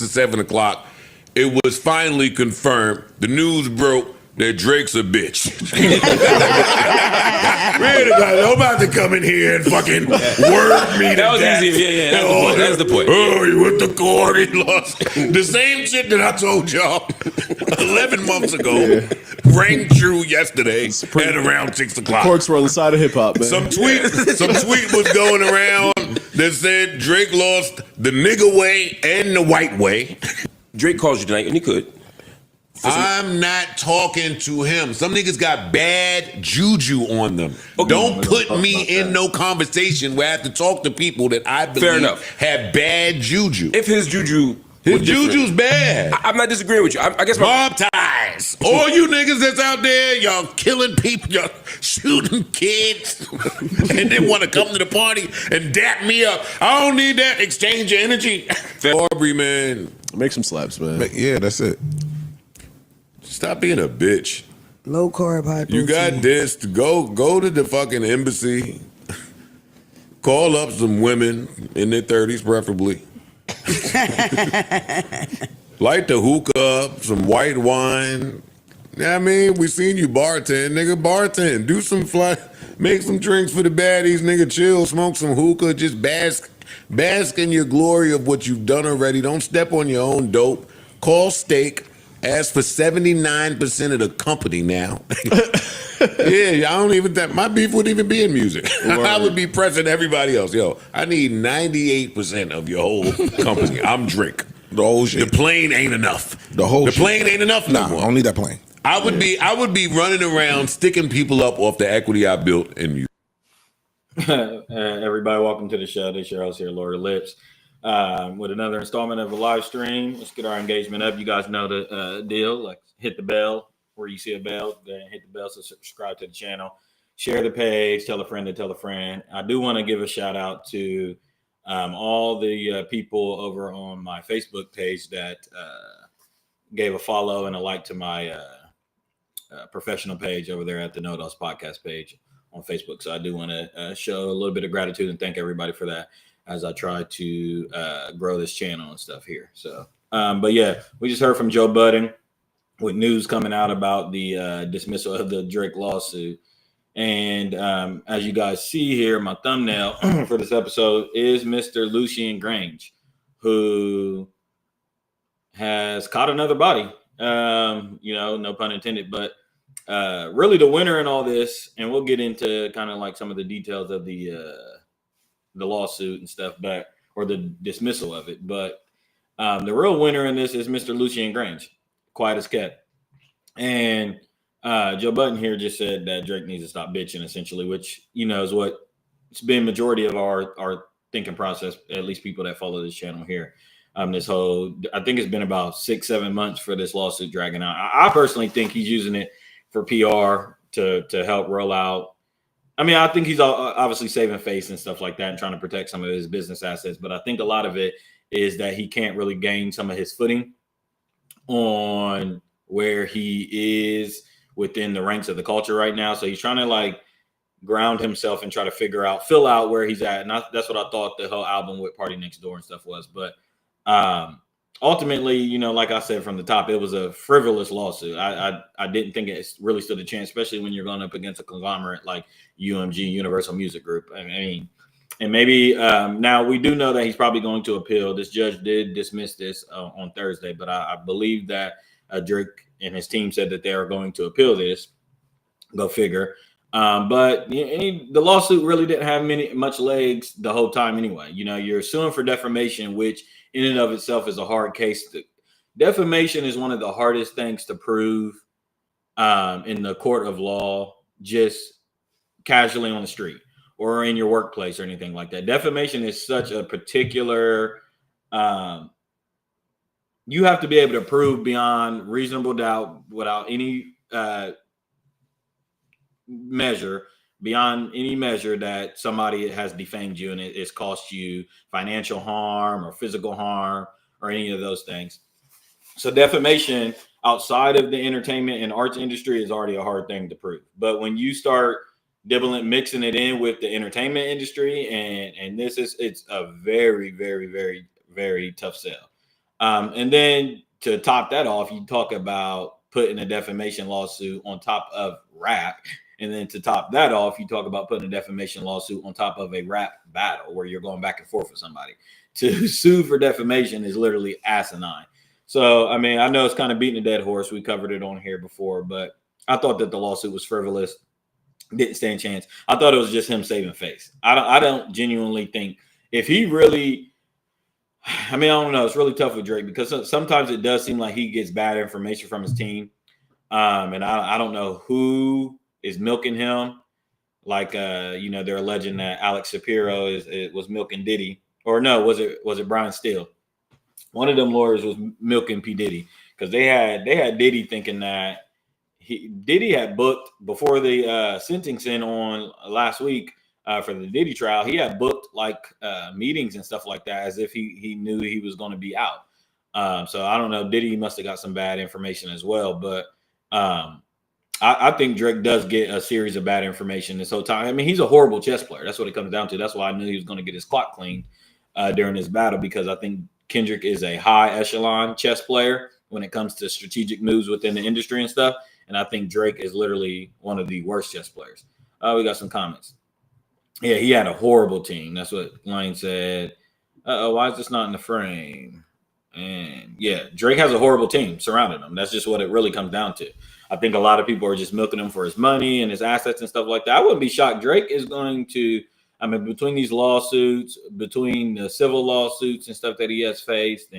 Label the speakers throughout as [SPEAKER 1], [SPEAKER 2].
[SPEAKER 1] or 7 o'clock, it was finally confirmed. The news broke that Drake's a bitch. Really, I'm about to come in here and fucking word me.
[SPEAKER 2] That was easy. Yeah. That's the point.
[SPEAKER 1] Oh, he went to court. He lost. The same shit that I told y'all 11 months ago rang true yesterday at around 6 o'clock.
[SPEAKER 3] Corks were on the side of hip hop, man.
[SPEAKER 1] Some tweet was going around that said Drake lost the nigga way and the white way.
[SPEAKER 2] Drake calls you tonight, and he could.
[SPEAKER 1] I'm not talking to him. Some niggas got bad juju on them. Okay. Don't put me in no conversation where I have to talk to people that I believe have bad juju.
[SPEAKER 2] If his juju's
[SPEAKER 1] bad.
[SPEAKER 2] I'm not disagreeing with you. I guess
[SPEAKER 1] mob ties. All you niggas that's out there, y'all killing people, y'all shooting kids, and then want to come to the party and dap me up. I don't need that exchange of energy. Aubrey, man.
[SPEAKER 3] Make some slaps, man.
[SPEAKER 1] Yeah, that's it. Stop being a bitch.
[SPEAKER 4] Low carb, high protein.
[SPEAKER 1] You got this. Go to the fucking embassy. Call up some women in their 30s, preferably. Light the hookah up, some white wine. I mean, we seen you bartend, nigga. Bartend. Do some make some drinks for the baddies, nigga. Chill, smoke some hookah. Just bask in your glory of what you've done already. Don't step on your own dope. Call steak. Ask for 79% of the company now. Yeah, I don't even think my beef wouldn't even be in music. I would be pressing everybody else. Yo, I need 98% of your whole company. I'm Drake.
[SPEAKER 5] The whole shit.
[SPEAKER 1] The plane ain't enough.
[SPEAKER 5] The
[SPEAKER 1] plane ain't enough no more.
[SPEAKER 5] I don't need that plane.
[SPEAKER 1] I would be running around sticking people up off the equity I built in music.
[SPEAKER 6] Everybody, welcome to the show. This is your host here, Lord of Lips. With another installment of a live stream. Let's get our engagement up. You guys know the deal. Like, hit the bell where you see a bell. Go ahead and hit the bell. So subscribe to the channel. Share the page. Tell a friend to tell a friend. I do want to give a shout out to all the people over on my Facebook page that gave a follow and a like to my professional page over there at the No Dos podcast page on Facebook. So I do want to show a little bit of gratitude and thank everybody for that, as I try to grow this channel and stuff here. So, but yeah, we just heard from Joe Budden with news coming out about the dismissal of the Drake lawsuit. And as you guys see here, my thumbnail for this episode is Mr. Lucien Grange, who has caught another body. No pun intended, but really the winner in all this, and we'll get into kind of like some of the details of the lawsuit and stuff back, or the dismissal of it. But the real winner in this is Mr. Lucien Grange, quiet as kept. And Joe Budden here just said that Drake needs to stop bitching, essentially, which, is what it's been majority of our thinking process, at least people that follow this channel here. This whole, I think it's been about 6-7 months for this lawsuit dragging out. I personally think he's using it for PR to help roll out. I mean, I think he's obviously saving face and stuff like that and trying to protect some of his business assets. But I think a lot of it is that he can't really gain some of his footing on where he is within the ranks of the culture right now. So he's trying to like ground himself and try to fill out where he's at. And that's what I thought the whole album with Party Next Door and stuff was. But ultimately, like I said from the top, it was a frivolous lawsuit. I didn't think it really stood a chance, especially when you're going up against a conglomerate like UMG, Universal Music Group. I mean, and maybe now we do know that he's probably going to appeal. This judge did dismiss this on Thursday, but I believe that Drake and his team said that they are going to appeal this. Go figure. But the lawsuit really didn't have much legs the whole time anyway. You're suing for defamation, which in and of itself is a hard case. Defamation is one of the hardest things to prove in the court of law, just casually on the street or in your workplace or anything like that. Defamation is such a particular, you have to be able to prove beyond reasonable doubt without any beyond any measure that somebody has defamed you and it's cost you financial harm or physical harm or any of those things. So defamation outside of the entertainment and arts industry is already a hard thing to prove. But when you start mixing it in with the entertainment industry, and it's a very, very, very, very tough sell. And then to top that off, you talk about putting a defamation lawsuit on top of rap. And then to top that off, you talk about putting a defamation lawsuit on top of a rap battle where you're going back and forth with somebody. To sue for defamation is literally asinine. So, I mean, I know it's kind of beating a dead horse. We covered it on here before, but I thought that the lawsuit was frivolous. Didn't stand a chance. I thought it was just him saving face. I don't genuinely think if he really, I mean, I don't know. It's really tough with Drake because sometimes it does seem like he gets bad information from his team. And I don't know who is milking him. Like, they're alleging that Alex Shapiro was milking Diddy. Or no, was it Brian Steele? One of them lawyers was milking P. Diddy because they had Diddy thinking that Diddy had booked before the sentencing on last week for the Diddy trial. He had booked like meetings and stuff like that as if he knew he was going to be out. So I don't know. Diddy must have got some bad information as well. But I think Drake does get a series of bad information this whole time. I mean, he's a horrible chess player. That's what it comes down to. That's why I knew he was going to get his clock cleaned during this battle, because I think Kendrick is a high echelon chess player when it comes to strategic moves within the industry and stuff. And I think Drake is literally one of the worst chess players. We got some comments. Yeah, he had a horrible team. That's what Lane said. Why is this not in the frame? And yeah, Drake has a horrible team surrounding him. That's just what it really comes down to. I think a lot of people are just milking him for his money and his assets and stuff like that. I wouldn't be shocked. Drake is going to, I mean, between these lawsuits, between the civil lawsuits and stuff that he has faced,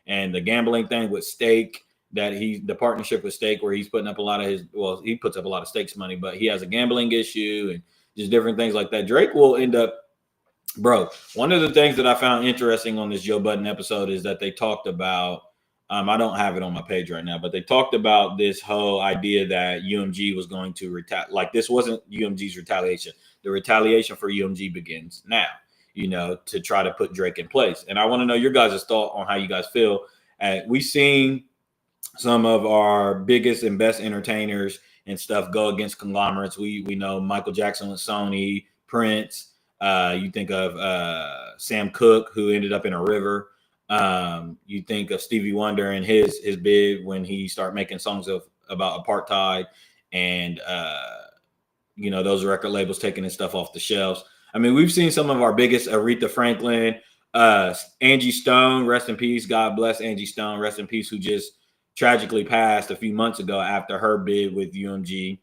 [SPEAKER 6] and the gambling thing with Stake, the partnership with Stake, where he's putting up a lot of he puts up a lot of Stake's money, but he has a gambling issue and just different things like that. Drake will end up, bro. One of the things that I found interesting on this Joe Budden episode is that they talked about, I don't have it on my page right now, but they talked about this whole idea that UMG was going to retaliate. Like, this wasn't UMG's retaliation. The retaliation for UMG begins now, to try to put Drake in place. And I want to know your guys' thought on how you guys feel. We've seen some of our biggest and best entertainers and stuff go against conglomerates. We know Michael Jackson with Sony, Prince. You think of Sam Cooke, who ended up in a river. You think of Stevie Wonder and his bid when he started making songs about apartheid, and those record labels taking his stuff off the shelves. I mean, we've seen some of our biggest, Aretha Franklin, Angie Stone, rest in peace. God bless Angie Stone, rest in peace, who just tragically passed a few months ago after her bid with UMG.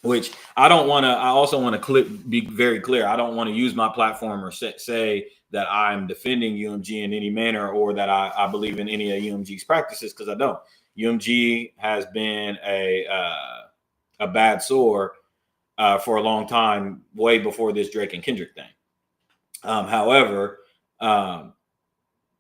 [SPEAKER 6] Which I also want to be very clear. I don't want to use my platform or say that I'm defending UMG in any manner, or that I believe in any of UMG's practices, because I don't. UMG has been a bad sore for a long time, way before this Drake and Kendrick thing. However,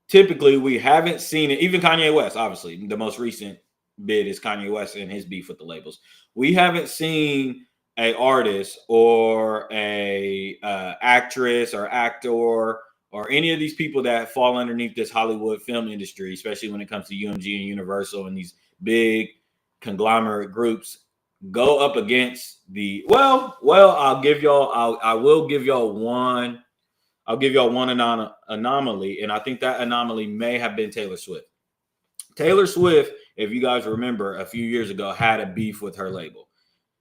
[SPEAKER 6] typically we haven't seen it. Even Kanye West, obviously, the most recent bid is Kanye West and his beef with the labels. We haven't seen a artist or a actress or actor or any of these people that fall underneath this Hollywood film industry, especially when it comes to UMG and Universal and these big conglomerate groups, go up against the I will give y'all one anomaly, and I think that anomaly may have been Taylor Swift. Taylor Swift, if you guys remember, a few years ago had a beef with her label,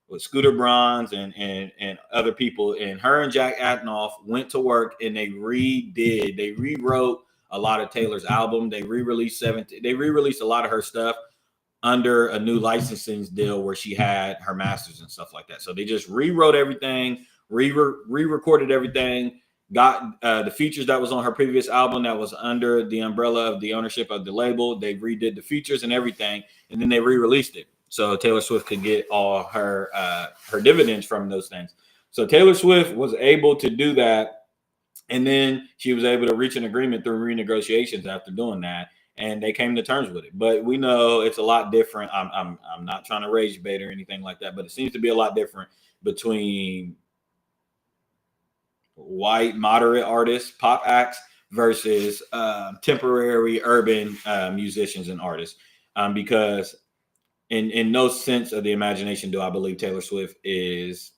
[SPEAKER 6] with Scooter Braun's and other people, and her and Jack Antonoff went to work and they rewrote a lot of Taylor's album. They re-released a lot of her stuff under a new licensing deal where she had her masters and stuff like that. So they just rewrote everything, re-recorded everything, got the features that was on her previous album that was under the umbrella of the ownership of the label. They redid the features and everything, and then they re-released it so Taylor Swift could get all her dividends from those things. So Taylor Swift was able to do that, and then she was able to reach an agreement through renegotiations after doing that, and they came to terms with it. But we know it's a lot different. I'm not trying to rage bait or anything like that, but it seems to be a lot different between white moderate artists, pop acts, versus temporary urban musicians and artists, because in no sense of the imagination do I believe Taylor Swift is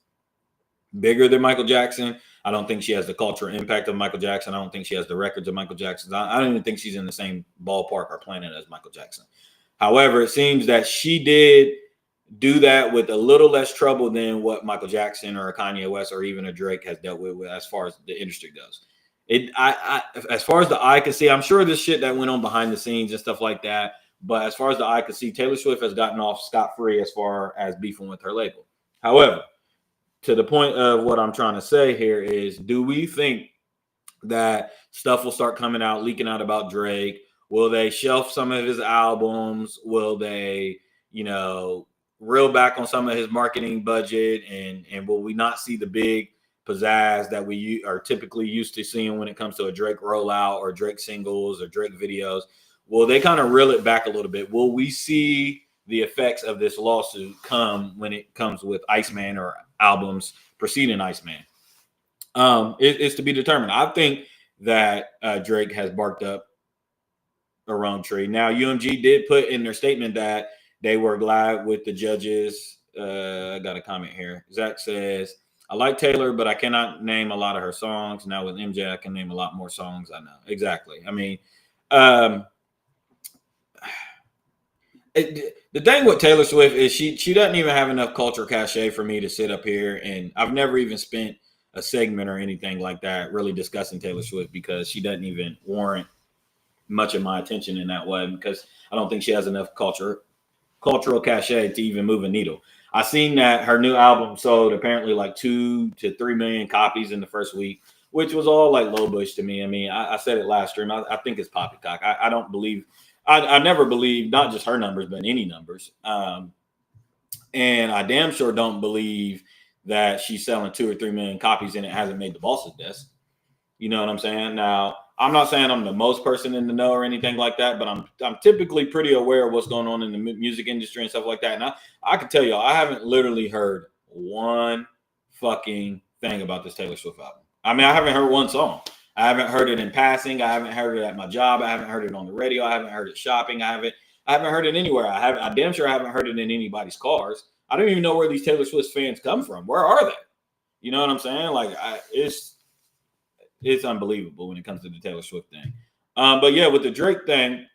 [SPEAKER 6] bigger than Michael Jackson. I don't think she has the cultural impact of Michael Jackson. I don't think she has the records of Michael Jackson. I don't even think she's in the same ballpark or planet as Michael Jackson. However, it seems that she did do that with a little less trouble than what Michael Jackson or a Kanye West or even a Drake has dealt with as far as the industry goes. As far as the eye can see, I'm sure this shit that went on behind the scenes and stuff like that. But as far as the eye can see, Taylor Swift has gotten off scot-free as far as beefing with her label. However, to the point of what I'm trying to say here is, do we think that stuff will start coming out, leaking out about Drake? Will they shelf some of his albums? Will they, reel back on some of his marketing budget? And will we not see the big pizzazz that we are typically used to seeing when it comes to a Drake rollout or Drake singles or Drake videos? Will they kind of reel it back a little bit? Will we see the effects of this lawsuit come when it comes with Iceman or albums preceding Iceman? It's to be determined. I think that Drake has barked up a wrong tree. Now, UMG did put in their statement that they were glad with the judges. I got a comment here. Zach says, I like Taylor, but I cannot name a lot of her songs. Now with MJ, I can name a lot more songs. I know. Exactly. I mean, the thing with Taylor Swift is she doesn't even have enough culture cachet for me to sit up here, and I've never even spent a segment or anything like that really discussing Taylor Swift because she doesn't even warrant much of my attention in that way, because I don't think she has enough cultural cachet to even move a needle. I seen that her new album sold apparently like 2 to 3 million copies in the first week, which was all like low bush to me. I mean, I said it last stream. I think it's poppycock. I don't believe. I never believed not just her numbers, but any numbers. And I damn sure don't believe that she's selling 2 or 3 million copies and it hasn't made the boss's desk. You know what I'm saying? Now, I'm not saying I'm the most person in the know or anything like that, but I'm typically pretty aware of what's going on in the music industry and stuff like that. And I can tell y'all, I haven't literally heard one fucking thing about this Taylor Swift album. I mean, I haven't heard one song. I haven't heard it in passing. I haven't heard it at my job. I haven't heard it on the radio. I haven't heard it shopping. I haven't heard it anywhere. I damn sure haven't heard it in anybody's cars. I don't even know where these Taylor Swift fans come from. Where are they? You know what I'm saying? Like, it's unbelievable when it comes to the Taylor Swift thing. But yeah, with the Drake thing,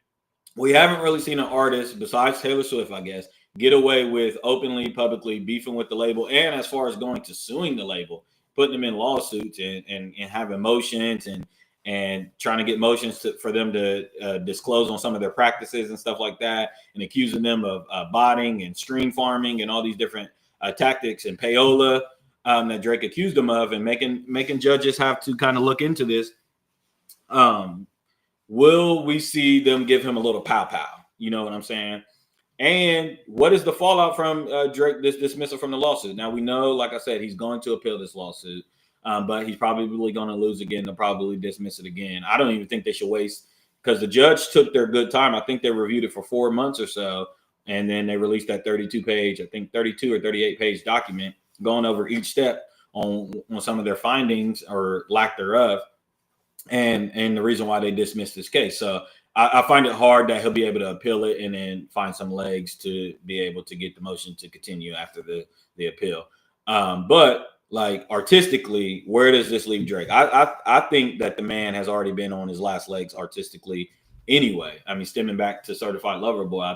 [SPEAKER 6] we haven't really seen an artist besides Taylor Swift, I guess, get away with openly, publicly beefing with the label, and as far as going to suing the label, putting them in lawsuits and having motions and trying to get motions for them to disclose on some of their practices and stuff like that, and accusing them of botting and stream farming and all these different tactics and payola that Drake accused them of, and making judges have to kind of look into this. Will we see them give him a little pow? You know what I'm saying? And what is the fallout from Drake, this dismissal from the lawsuit? Now, we know, like I said, he's going to appeal this lawsuit, but he's probably going to lose again. They'll probably dismiss it again. I don't even think they should waste, because the judge took their good time. I think they reviewed it for 4 months or so, and then they released that 32-page, I think 32 or 38-page document going over each step on some of their findings or lack thereof, and the reason why they dismissed this case. So I find it hard that he'll be able to appeal it and then find some legs to be able to get the motion to continue after the appeal. But like artistically, where does this leave Drake? I think that the man has already been on his last legs artistically anyway. I mean, stemming back to Certified Lover Boy,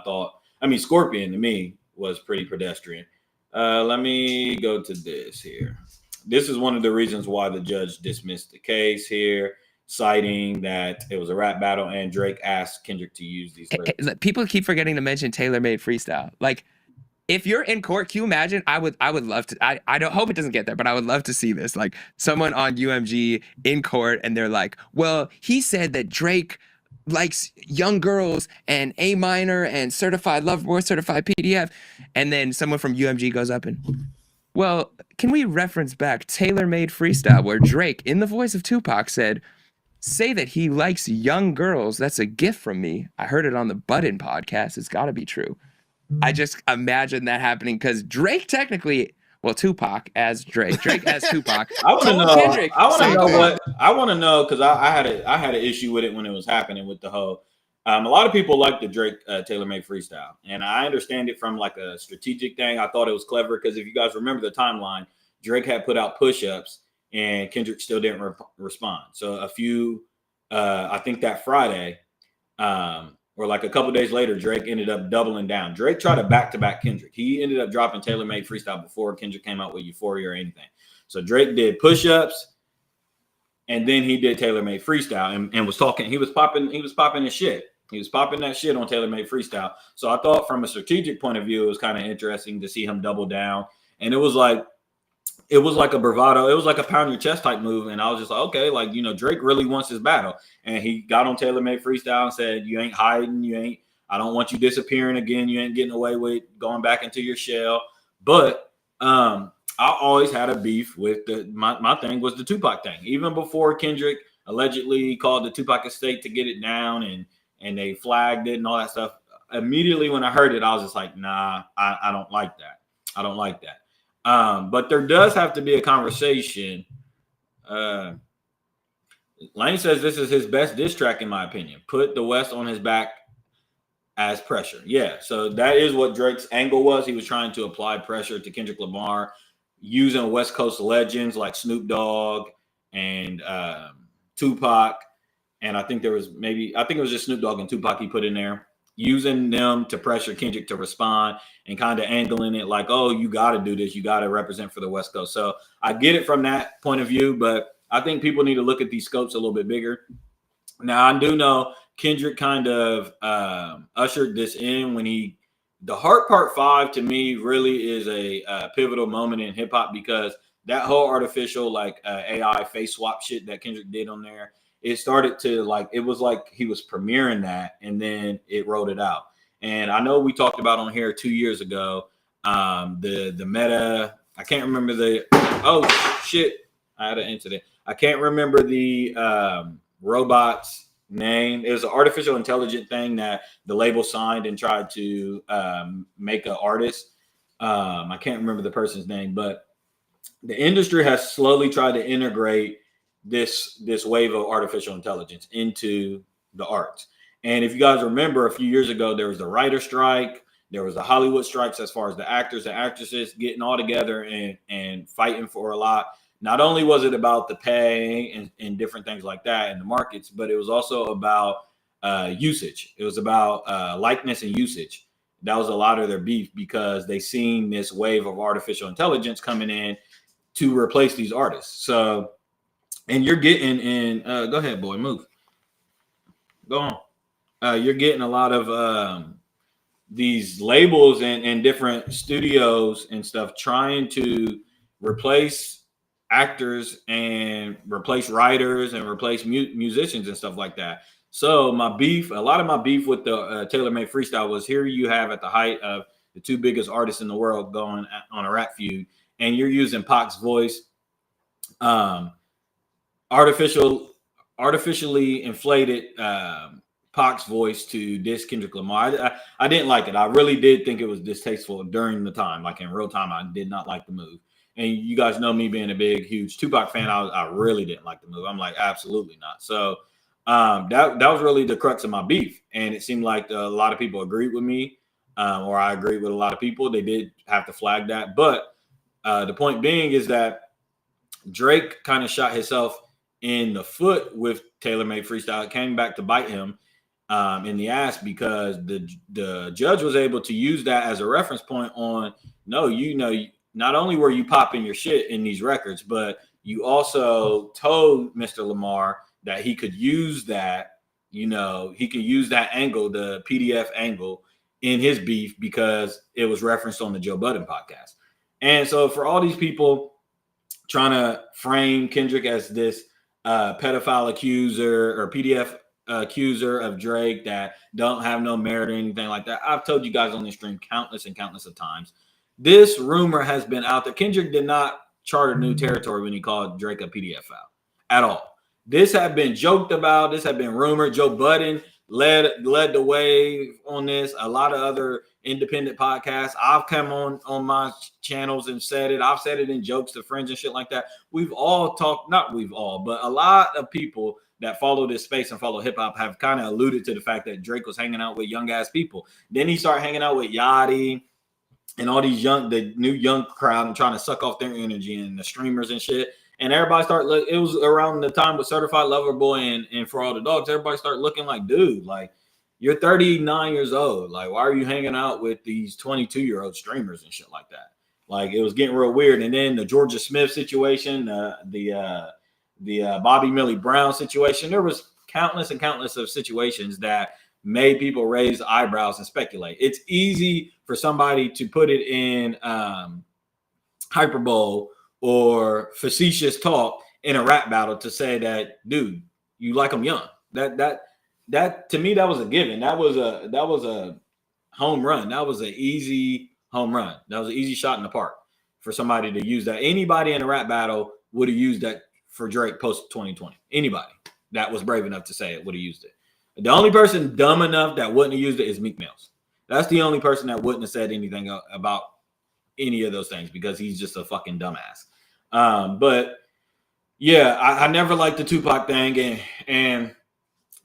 [SPEAKER 6] Scorpion to me was pretty pedestrian. Let me go to this here. This is one of the reasons why the judge dismissed the case here, citing that it was a rap battle and Drake asked Kendrick to use these lyrics.
[SPEAKER 4] People keep forgetting to mention tailor-made freestyle. Like, if you're in court, can you imagine? I would love to. I don't hope it doesn't get there, but I would love to see this. Like, someone on UMG in court, and they're like, "Well, he said that Drake likes young girls and A minor and certified lover boy, certified PDF," and then someone from UMG goes up and, "Well, can we reference back tailor-made freestyle where Drake, in the voice of Tupac, said, 'Say that he likes young girls. That's a gift from me. I heard it on the Button podcast. It's got to be true.'" I just imagine that happening, because Drake technically, well, Tupac as Drake as Tupac.
[SPEAKER 6] I want to know because I had an issue with it when it was happening with the whole. A lot of people like the Drake tailor-made freestyle, and I understand it from like a strategic thing. I thought it was clever because if you guys remember the timeline, Drake had put out push-ups and Kendrick still didn't respond. So a few, I think that Friday, or like a couple days later, Drake ended up doubling down. Drake tried to back-to-back Kendrick. He ended up dropping Taylor Made Freestyle before Kendrick came out with Euphoria or anything. So Drake did push-ups, and then he did Taylor Made Freestyle and was talking. He was popping his shit. He was popping that shit on Taylor Made Freestyle. So I thought from a strategic point of view, it was kind of interesting to see him double down. And it was like a bravado. It was like a pound your chest type move. And I was just like, okay, like, you know, Drake really wants his battle. And he got on Taylor Made Freestyle and said, you ain't hiding. I don't want you disappearing again. You ain't getting away with going back into your shell. But I always had a beef with my thing was the Tupac thing. Even before Kendrick allegedly called the Tupac estate to get it down and they flagged it and all that stuff. Immediately when I heard it, I was just like, nah, I don't like that. I don't like that. But there does have to be a conversation. Lane says this is his best diss track, in my opinion. Put the West on his back as pressure. Yeah, so that is what Drake's angle was. He was trying to apply pressure to Kendrick Lamar using West Coast legends like Snoop Dogg and Tupac. And I think it was just Snoop Dogg and Tupac he put in there, using them to pressure Kendrick to respond and kind of angling it like, oh, you got to do this. You got to represent for the West Coast. So I get it from that point of view, but I think people need to look at these scopes a little bit bigger. Now, I do know Kendrick kind of ushered this in when the Heart Part 5 to me really is a pivotal moment in hip hop, because that whole artificial like AI face swap shit that Kendrick did on there, it started to like, it was like he was premiering that and then it rolled it out. And I know we talked about on here 2 years ago, the meta, I can't remember oh shit, I had an incident. I can't remember the robot's name. It was an artificial intelligent thing that the label signed and tried to make an artist. I can't remember the person's name, but the industry has slowly tried to integrate this wave of artificial intelligence into the arts. And if you guys remember, a few years ago, there was the writer strike, there was the Hollywood strikes as far as the actors and actresses getting all together and fighting for a lot. Not only was it about the pay and different things like that in the markets, but it was also about usage. It was about likeness and usage. That was a lot of their beef, because they seen this wave of artificial intelligence coming in to replace these artists. So, and you're getting in, go ahead, boy, move. Go on. You're getting a lot of these labels and different studios and stuff trying to replace actors and replace writers and replace musicians and stuff like that. So a lot of my beef with the Taylor Made Freestyle was, here you have at the height of the two biggest artists in the world going on a rap feud, and you're using Pac's voice, artificially inflated Pac's voice to diss Kendrick Lamar. I didn't like it. I really did think it was distasteful during the time. Like in real time, I did not like the move. And you guys know me being a big, huge Tupac fan. I really didn't like the move. I'm like, absolutely not. So that was really the crux of my beef. And it seemed like a lot of people agreed with me, or I agreed with a lot of people. They did have to flag that. But the point being is that Drake kind of shot himself in the foot with Taylor Made Freestyle. It came back to bite him in the ass, because the judge was able to use that as a reference point on, no, not only were you popping your shit in these records, but you also told Mr. Lamar that he could use that, he could use that angle, the PDF angle, in his beef, because it was referenced on the Joe Budden podcast. And so for all these people trying to frame Kendrick as this pedophile accuser or PDF accuser of Drake that don't have no merit or anything like that, I've told you guys on this stream countless and countless of times, this rumor has been out there. Kendrick did not chart a new territory when he called Drake a pedophile at all. This had been joked about. This had been rumored. Joe Budden led the way on this. A lot of other independent podcasts. I've come on my channels and said it. I've said it in jokes to friends and shit like that. We've all talked, not we've all, but a lot of people that follow this space and follow hip hop have kind of alluded to the fact that Drake was hanging out with young ass people. Then he started hanging out with Yachty. and all these the new young crowd and trying to suck off their energy and the streamers and shit. And everybody it was around the time with Certified Lover Boy and For All the Dogs. Everybody started looking like, dude, like, you're 39 years old. Like, why are you hanging out with these 22-year-old streamers and shit like that? Like, it was getting real weird. And then the Georgia Smith situation, the Bobby Millie Brown situation, there was countless and countless of situations that made people raise eyebrows and speculate. It's easy for somebody to put it in hyperbole or facetious talk in a rap battle to say that, dude, you like them young. That to me, that was a given. That was a home run. That was an easy home run. That was an easy shot in the park for somebody to use that. Anybody in a rap battle would have used that for Drake post 2020. Anybody that was brave enough to say it would have used it. The only person dumb enough that wouldn't have used it is Meek Mills. That's the only person that wouldn't have said anything about any of those things because he's just a fucking dumbass. But yeah, I never liked the Tupac thing, and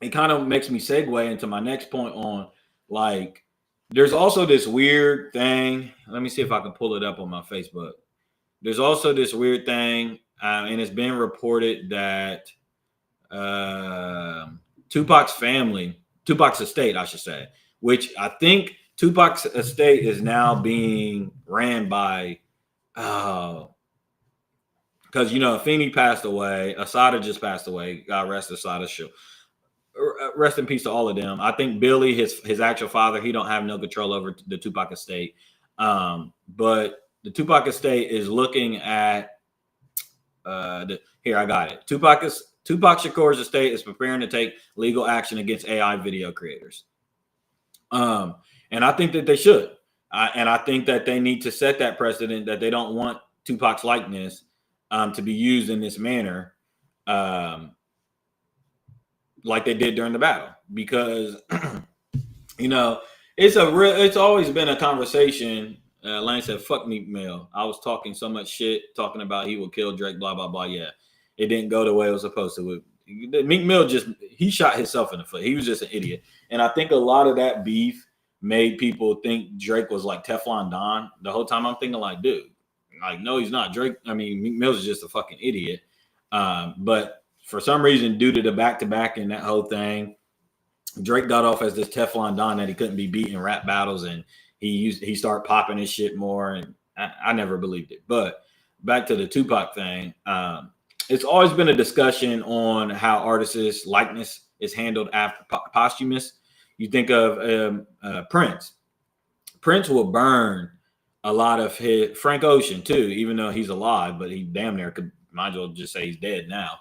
[SPEAKER 6] it kind of makes me segue into my next point on, like, there's also this weird thing. Let me see if I can pull it up on my Facebook. There's also this weird thing, and it's been reported that Tupac's estate, I should say, which I think Tupac's estate is now being ran by, because, you know, Afeni passed away. Asada just passed away. God rest Asada's soul. Rest in peace to all of them. I think Billy, his actual father, he don't have no control over the Tupac estate. But the Tupac estate is looking at, here, I got it. Tupac Shakur's estate is preparing to take legal action against AI video creators. And I think that they should. And I think that they need to set that precedent that they don't want Tupac's likeness to be used in this manner, like they did during the battle. Because, you know, it's always been a conversation. Lane said, fuck Meek Mill. I was talking so much shit, talking about he will kill Drake, blah, blah, blah. Yeah. It didn't go the way it was supposed to. Meek Mill he shot himself in the foot. He was just an idiot. And I think a lot of that beef made people think Drake was like Teflon Don. The whole time I'm thinking like, dude, like, no, he's not. Meek Mill is just a fucking idiot. But for some reason, due to the back-to-back and that whole thing, Drake got off as this Teflon Don that he couldn't be beat in rap battles, and he started popping his shit more, and I never believed it. But back to the Tupac thing, it's always been a discussion on how artists' likeness is handled after posthumous. You think of Prince. Prince will burn a lot of his, Frank Ocean too, even though he's alive, but he damn near might as well just say he's dead now.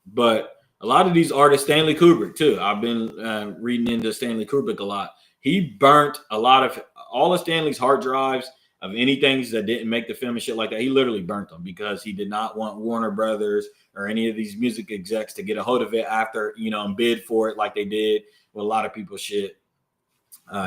[SPEAKER 6] But a lot of these artists, Stanley Kubrick too. I've been reading into Stanley Kubrick a lot. He burnt a lot of all of Stanley's hard drives of any things that didn't make the film and shit like that. He literally burnt them because he did not want Warner Brothers or any of these music execs to get a hold of it after, you know, and bid for it like they did with a lot of people's shit.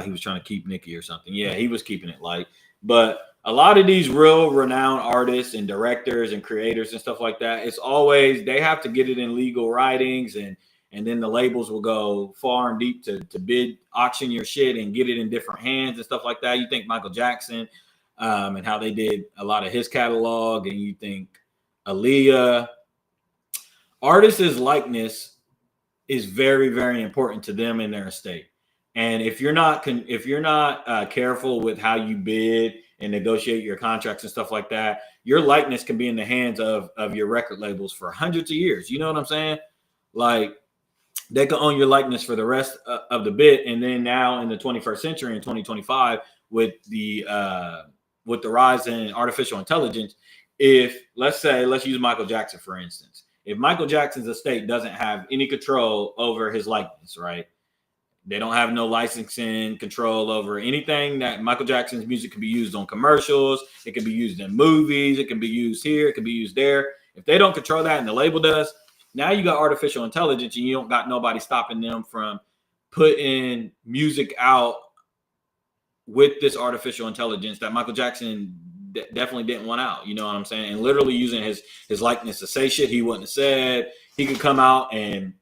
[SPEAKER 6] He was trying to keep Nicki or something. Yeah, he was keeping it light. But a lot of these real renowned artists and directors and creators and stuff like that, it's always, they have to get it in legal writings, and then the labels will go far and deep to bid, auction your shit and get it in different hands and stuff like that. You think Michael Jackson and how they did a lot of his catalog, and you think Aaliyah. Artists' likeness is very, very important to them in their estate. And if you're not careful with how you bid and negotiate your contracts and stuff like that, your likeness can be in the hands of your record labels for hundreds of years. You know what I'm saying? Like, they can own your likeness for the rest of the bit. And then now in the 21st century, in 2025, with the rise in artificial intelligence, let's use Michael Jackson, for instance. If Michael Jackson's estate doesn't have any control over his likeness, right? They don't have no licensing control over anything. That Michael Jackson's music can be used on commercials. It can be used in movies. It can be used here. It can be used there. If they don't control that and the label does, now you got artificial intelligence and you don't got nobody stopping them from putting music out with this artificial intelligence that Michael Jackson definitely didn't want out. You know what I'm saying? And literally using his likeness to say shit he wouldn't have said. He could come out and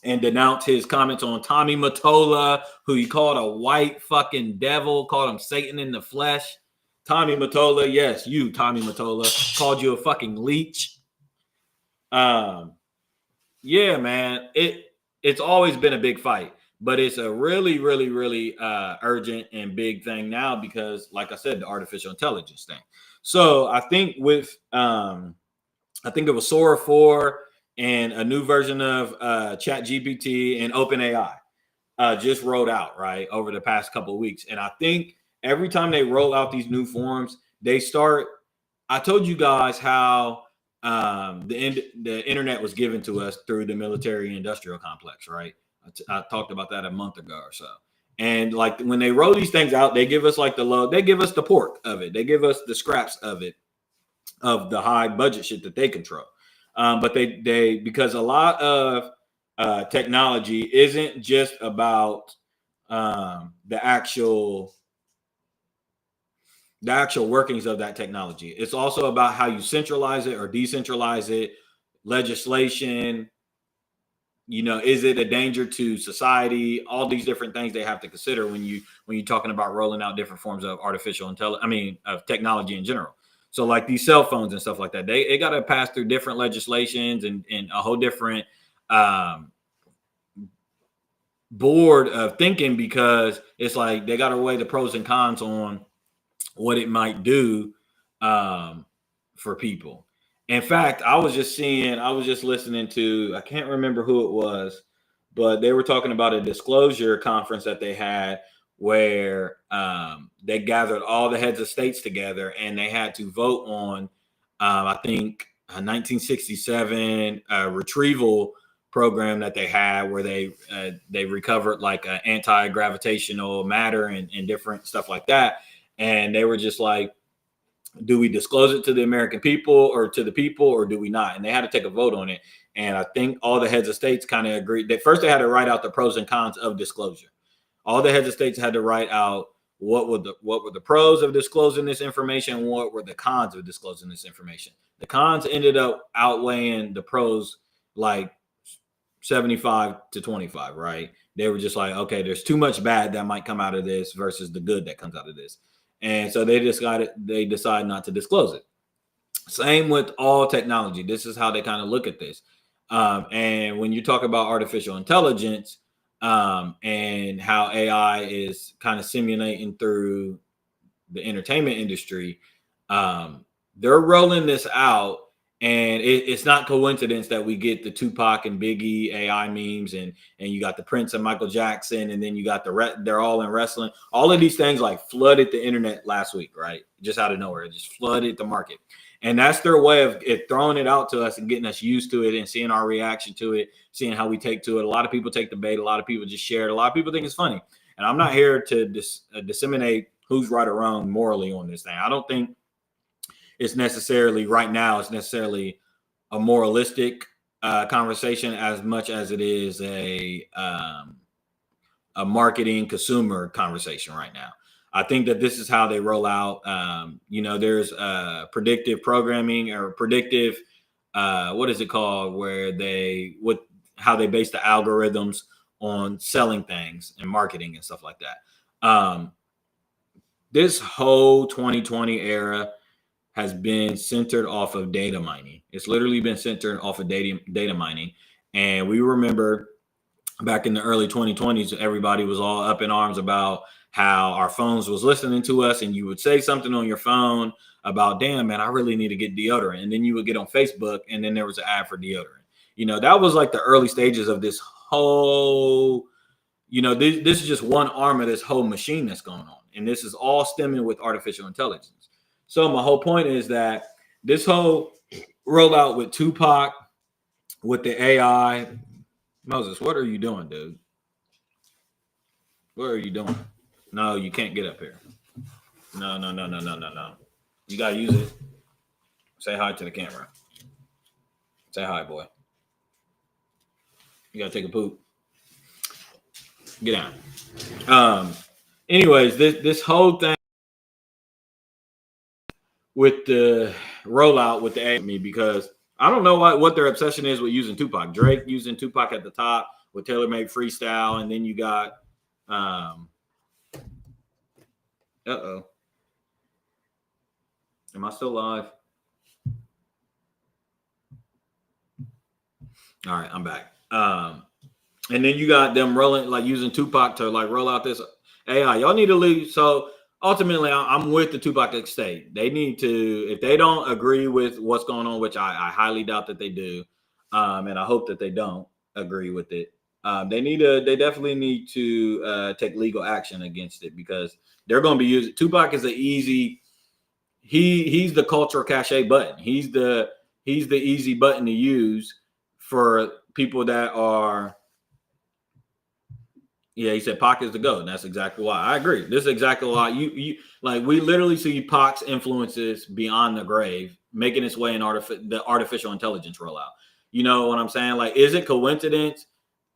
[SPEAKER 6] and denounce his comments on Tommy Mottola, who he called a white fucking devil, called him Satan in the flesh. Tommy Mottola, yes, you, Tommy Mottola, called you a fucking leech. Yeah, man, it's always been a big fight, but it's a really, really, really urgent and big thing now because, like I said, the artificial intelligence thing. So I think with I think it was Sora 4 and a new version of ChatGPT and OpenAI just rolled out right over the past couple of weeks, and I think every time they roll out these new forms, they start. I told you guys how the internet was given to us through the military industrial complex, right? I talked about that a month ago or so. And like when they roll these things out, they give us like they give us the pork of it. They give us the scraps of it, of the high budget shit that they control. But they because a lot of technology isn't just about the actual workings of that technology. It's also about how you centralize it or decentralize it, legislation, is it a danger to society? All these different things they have to consider when you're talking about rolling out different forms of artificial intelligence, of technology in general. So like these cell phones and stuff like that, they got to pass through different legislations and a whole different board of thinking, because it's like they got to weigh the pros and cons on what it might do for people. In fact, I was just listening to, I can't remember who it was, but they were talking about a disclosure conference that they had where they gathered all the heads of states together and they had to vote on, I think, a 1967 retrieval program that they had where they recovered like anti-gravitational matter and different stuff like that. And they were just like, do we disclose it to the American people or do we not? And they had to take a vote on it. And I think all the heads of states kind of agreed that first they had to write out the pros and cons of disclosure. All the heads of states had to write out what were the pros of disclosing this information, what were the cons of disclosing this information. The cons ended up outweighing the pros like 75 to 25, right? They were just like, okay, there's too much bad that might come out of this versus the good that comes out of this. And so they decide not to disclose it. Same with all technology. This is how they kind of look at this. And when you talk about artificial intelligence and how AI is kind of simulating through the entertainment industry, they're rolling this out. And it's not coincidence that we get the Tupac and Biggie AI memes, and you got the Prince and Michael Jackson, and then you got they're all in wrestling. All of these things like flooded the internet last week, right? Just out of nowhere, it just flooded the market, and that's their way of throwing it out to us and getting us used to it and seeing our reaction to it, seeing how we take to it. A lot of people take the bait. A lot of people just share it. A lot of people think it's funny, and I'm not here to disseminate who's right or wrong morally on this thing. I don't think it's necessarily right now. It's necessarily a moralistic conversation as much as it is a marketing consumer conversation right now. I think that this is how they roll out. There's predictive programming or predictive, what is it called? Where how they base the algorithms on selling things and marketing and stuff like that. This whole 2020 era has been centered off of data mining. It's literally been centered off of data mining. And we remember back in the early 2020s, everybody was all up in arms about how our phones was listening to us, and you would say something on your phone about, damn, man, I really need to get deodorant. And then you would get on Facebook, and then there was an ad for deodorant. That was like the early stages of this whole, this is just one arm of this whole machine that's going on. And this is all stemming with artificial intelligence. So my whole point is that this whole rollout with Tupac, with the AI, Moses, what are you doing, dude? What are you doing? No, you can't get up here. No. You got to use it. Say hi to the camera. Say hi, boy. You got to take a poop. Get down. Anyways, this whole thing with the rollout with the AI, because I don't know what their obsession is with using Tupac. Drake using Tupac at the top, with Taylor Made Freestyle, and then you got uh-oh. Am I still live? All right, I'm back. And then you got them rolling, like using Tupac to like roll out this AI. Y'all need to leave. So ultimately, I'm with the Tupac estate. They need to, if they don't agree with what's going on, which I highly doubt that they do, and I hope that they don't agree with it. They definitely need to take legal action against it, because they're going to be using Tupac is an easy. He's the cultural cachet button. He's the easy button to use for people that are. Yeah, he said Pac is the GOAT, and that's exactly why. I agree. This is exactly why you like we literally see Pac's influences beyond the grave making its way in the artificial intelligence rollout. You know what I'm saying? Like, is it coincidence?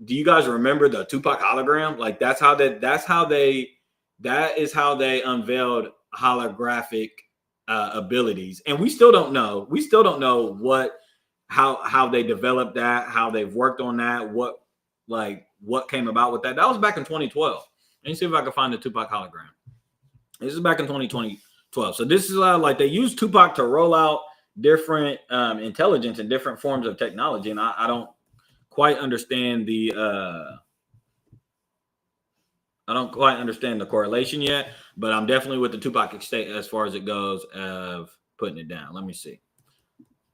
[SPEAKER 6] Do you guys remember the Tupac hologram? Like, that is how they unveiled holographic abilities, and we still don't know. We still don't know how they developed that, how they've worked on that, what came about with that. That was back in 2012. Let me see if I can find the Tupac hologram. This is back in 2012. So this is like they use Tupac to roll out different intelligence and different forms of technology. And I don't quite understand the correlation yet, but I'm definitely with the Tupac estate as far as it goes of putting it down. Let me see.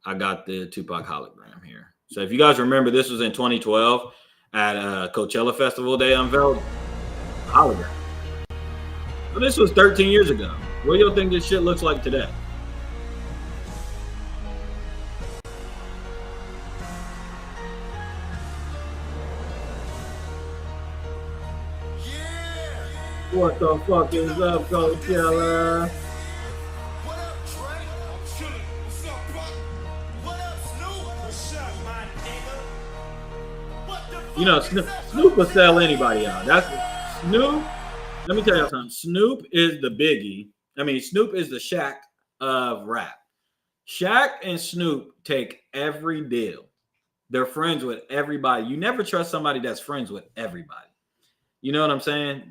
[SPEAKER 6] I got the Tupac hologram here. So if you guys remember, this was in 2012 at Coachella Festival. They unveiled hologram. So this was 13 years ago. What do you think this shit looks like today? What the fuck is up, Coachella?
[SPEAKER 5] What up, Drake? I'm chillin'. What's up, bro? What up, Snoop? What's up, my nigga? What the fuck?
[SPEAKER 6] You know, Snoop will sell anybody out. That's Snoop. Let me tell you something. Snoop is the Biggie. I mean, Snoop is the Shaq of rap. Shaq and Snoop take every deal. They're friends with everybody. You never trust somebody that's friends with everybody. You know what I'm saying?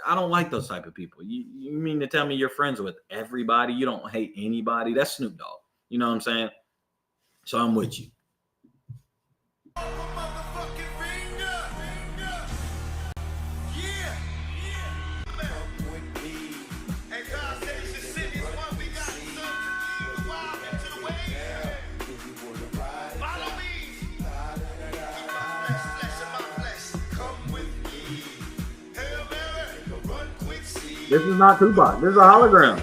[SPEAKER 6] I don't like those type of people. You mean to tell me you're friends with everybody? You don't hate anybody? That's Snoop Dogg. You know what I'm saying? So I'm with you. This is not Tupac. This is a hologram.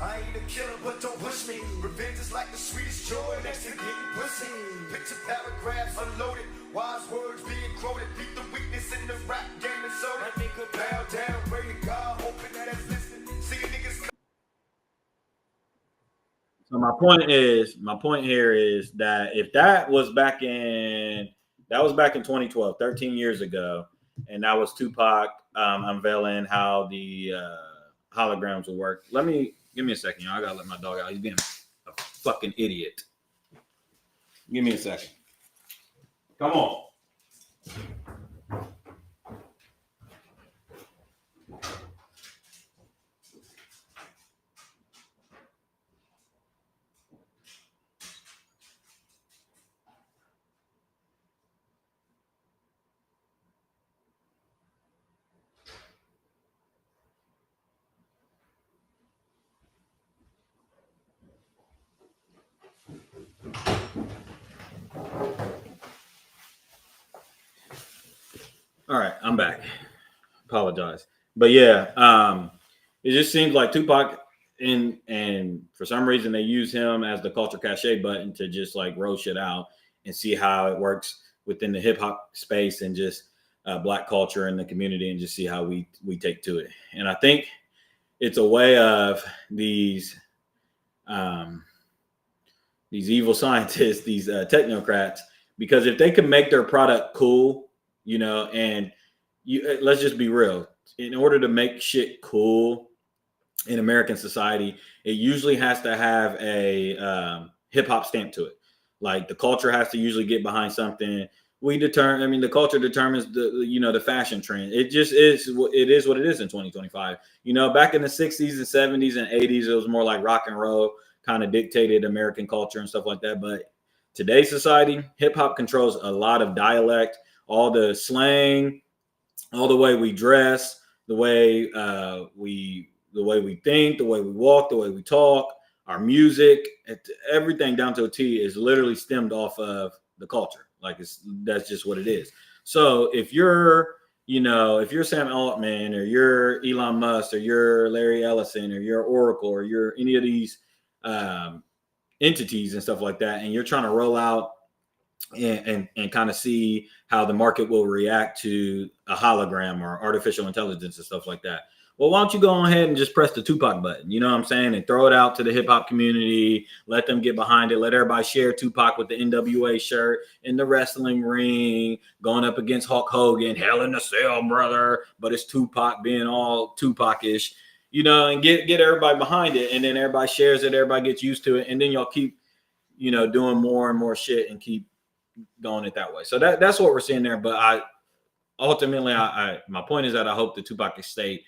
[SPEAKER 5] I ain't a killer, but don't push me. Revenge is like the sweetest joy next to getting pussy. Picture paragraphs unloaded, wise words being quoted. Beat the weakness in the rap game and so that nigga bow down, pray to God, hoping that it's listening. See niggas.
[SPEAKER 6] So my point here is that if that was back in 2012, 13 years ago, and that was Tupac unveiling how the holograms will work. Give me a second, y'all. I gotta let my dog out. He's being a fucking idiot. Give me a second. Come on. All right, I'm back. Apologize. But yeah, it just seems like Tupac and for some reason they use him as the culture cachet button to just like roll shit out and see how it works within the hip hop space and just Black culture in the community and just see how we take to it. And I think it's a way of these evil scientists, these technocrats, because if they can make their product cool, you know, and let's just be real. In order to make shit cool in American society, it usually has to have a hip hop stamp to it. Like the culture has to usually get behind something. The culture determines the fashion trend. It just is. It is what it is in 2025. Back in the 60s and 70s and 80s, it was more like rock and roll kind of dictated American culture and stuff like that. But today's society, hip hop controls a lot of dialect, all the slang, all the way we dress, the way we think, the way we walk, the way we talk, our music, everything down to a T is literally stemmed off of the culture. Like that's just what it is. So if you're Sam Altman or you're Elon Musk or you're Larry Ellison or you're Oracle or you're any of these entities and stuff like that, and you're trying to roll out and kind of see how the market will react to a hologram or artificial intelligence and stuff like that. Well, why don't you go ahead and just press the Tupac button, you know what I'm saying, and throw it out to the hip hop community, let them get behind it, let everybody share Tupac with the NWA shirt in the wrestling ring, going up against Hulk Hogan, Hell in the Cell, brother, but it's Tupac being all Tupac-ish, and get everybody behind it, and then everybody shares it, everybody gets used to it, and then y'all keep, doing more and more shit and keep going it that way. So that's what we're seeing there. But my point is that I hope the Tupac estate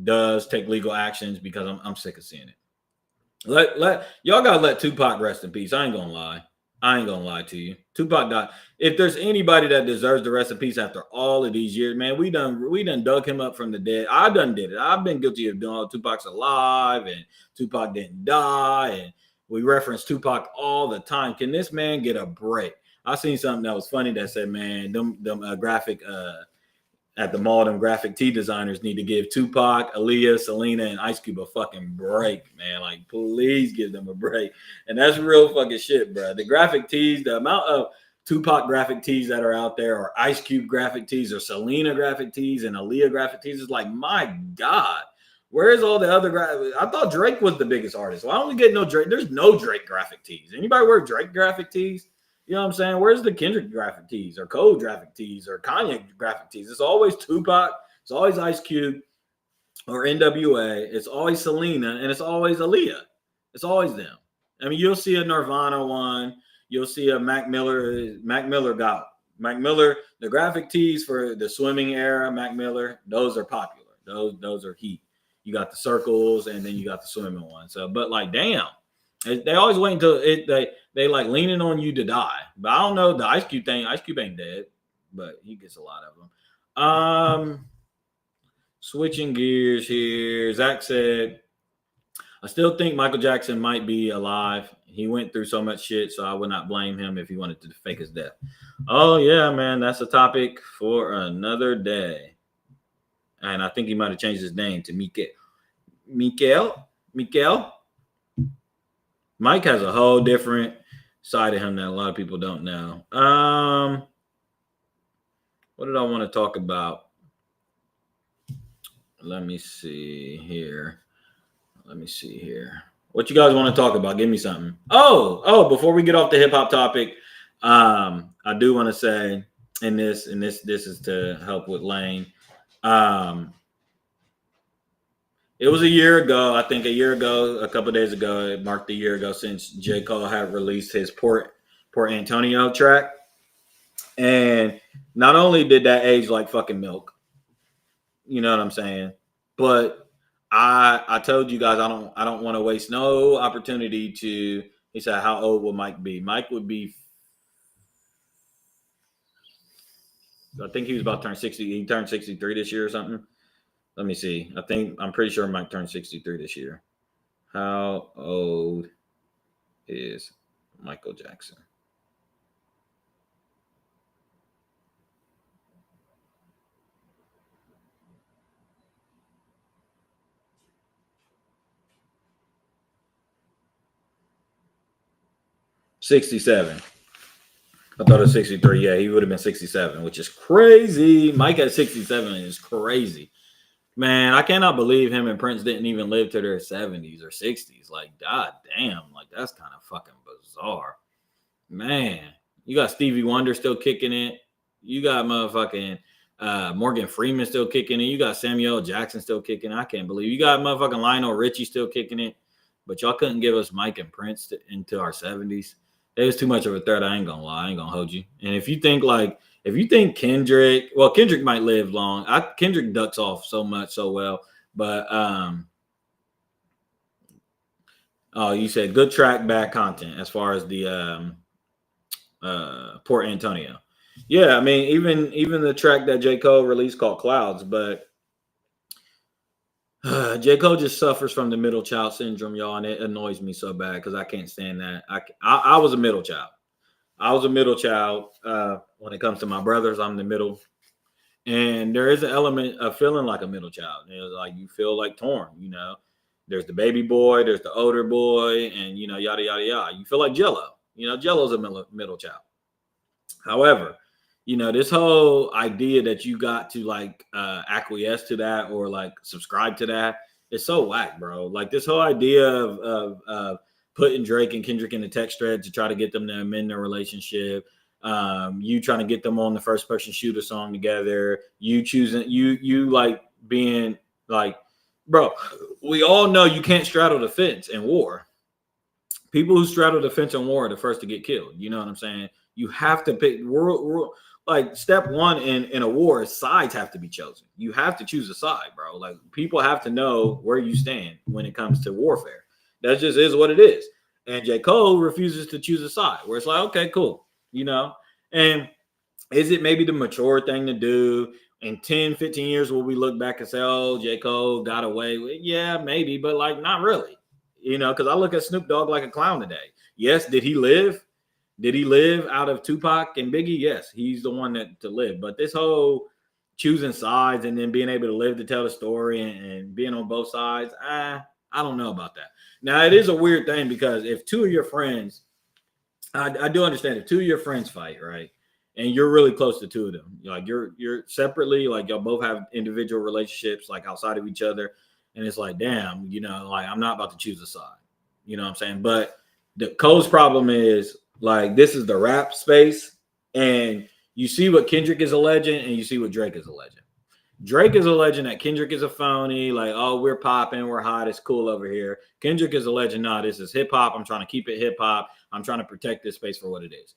[SPEAKER 6] does take legal actions because I'm sick of seeing it. Let y'all gotta let Tupac rest in peace. I ain't gonna lie to you. Tupac died. If there's anybody that deserves the rest in peace after all of these years, man, we done dug him up from the dead. I done did it. I've been guilty of doing Tupac's alive and Tupac didn't die, and we reference Tupac all the time. Can this man get a break? I seen something that was funny that said, man, them graphic at the mall, them graphic tee designers need to give Tupac, Aaliyah, Selena, and Ice Cube a fucking break, man. Like, please give them a break. And that's real fucking shit, bro. The graphic tees, the amount of Tupac graphic tees that are out there, or Ice Cube graphic tees, or Selena graphic tees, and Aaliyah graphic tees, is like, my God. Where's all the other graphic? I thought Drake was the biggest artist. Why don't we get no Drake? There's no Drake graphic tees. Anybody wear Drake graphic tees? You know what I'm saying? Where's the Kendrick graphic tees or Cole graphic tees or Kanye graphic tees? It's always Tupac. It's always Ice Cube or NWA. It's always Selena, and it's always Aaliyah. It's always them. I mean, you'll see a Nirvana one. You'll see a Mac Miller. Mac Miller, the graphic tees for the swimming era, Mac Miller, those are popular. Those are heat. You got the circles, and then you got the swimming one. So, but like, damn, they always wait until they like leaning on you to die. But I don't know the Ice Cube thing. Ice Cube ain't dead, but he gets a lot of them. Switching gears here. Zach said, I still think Michael Jackson might be alive. He went through so much shit, so I would not blame him if he wanted to fake his death. Oh yeah, man, that's a topic for another day. And I think he might have changed his name to Mikael. Mike has a whole different side of him that a lot of people don't know. What did I want to talk about? Let me see here. What you guys want to talk about? Give me something. Oh, before we get off the hip hop topic, I do want to say, and this is to help with Lane. It was a year ago, a couple of days ago, it marked a year ago since J. Cole had released his Port Antonio track. And not only did that age like fucking milk, you know what I'm saying? But I told you guys I don't want to waste no opportunity to. He said, how old will Mike be? Mike would be, I think he was about to turn 60. He turned 63 this year or something. Let me see. I'm pretty sure Mike turned 63 this year. How old is Michael Jackson? $67. I thought it was 63. Yeah, he would have been 67, which is crazy. Mike at 67 is crazy. Man, I cannot believe him and Prince didn't even live to their 70s or 60s. Like, god damn, like that's kind of fucking bizarre. Man, you got Stevie Wonder still kicking it. You got motherfucking Morgan Freeman still kicking it. You got Samuel Jackson still kicking it. I can't believe you got motherfucking Lionel Richie still kicking it. but y'all couldn't give us Mike and Prince into our 70s. It was too much of a threat. I ain't gonna lie. I ain't gonna hold you. And if you think Kendrick, well, Kendrick might live long. Kendrick ducks off so well. But oh, you said good track, bad content as far as the Port Antonio. Yeah, I mean, even the track that J. Cole released called Clouds, but J. Cole just suffers from the middle child syndrome, y'all, and it annoys me so bad because I can't stand that. I was a middle child. I was a middle child. When it comes to my brothers, I'm the middle. And there is an element of feeling like a middle child. You know, like you feel like torn, you know. There's the baby boy, there's the older boy, and, you know, yada, yada, yada. You feel like Jello. You know, Jello's a middle child. However, you know, this whole idea that you got to like acquiesce to that or like subscribe to that is so whack, bro. Like this whole idea of putting Drake and Kendrick in the text thread to try to get them to amend their relationship. You trying to get them on the first person shooter song together. You choosing you like being like, bro, we all know you can't straddle the fence in war. People who straddle the fence in war are the first to get killed. You know what I'm saying? You have to pick like step one in a war is sides have to be chosen. You have to choose a side, bro. Like people have to know where you stand when it comes to warfare. That just is what it is. And J. Cole refuses to choose a side where it's like, okay, cool. You know, and is it maybe the mature thing to do? In 10, 15 years, will we look back and say, oh, J. Cole got away with it? Yeah, maybe, but like not really. You know, because I look at Snoop Dogg like a clown today. Yes, did he live? Did he live out of Tupac and Biggie? Yes, he's the one to live. But this whole choosing sides and then being able to live to tell the story and being on both sides, I don't know about that. Now, it is a weird thing because if two of your friends, I do understand if two of your friends fight, right? And you're really close to two of them. Like you're separately, like y'all both have individual relationships like outside of each other. And it's like, damn, you know, like I'm not about to choose a side. You know what I'm saying? But the Cole's problem is like this is the rap space, and you see what Kendrick is a legend, and you see what Drake is a legend. Drake is a legend that Kendrick is a phony, like, oh, we're popping, we're hot, it's cool over here. Kendrick is a legend, nah, this is hip-hop, I'm trying to keep it hip-hop, I'm trying to protect this space for what it is.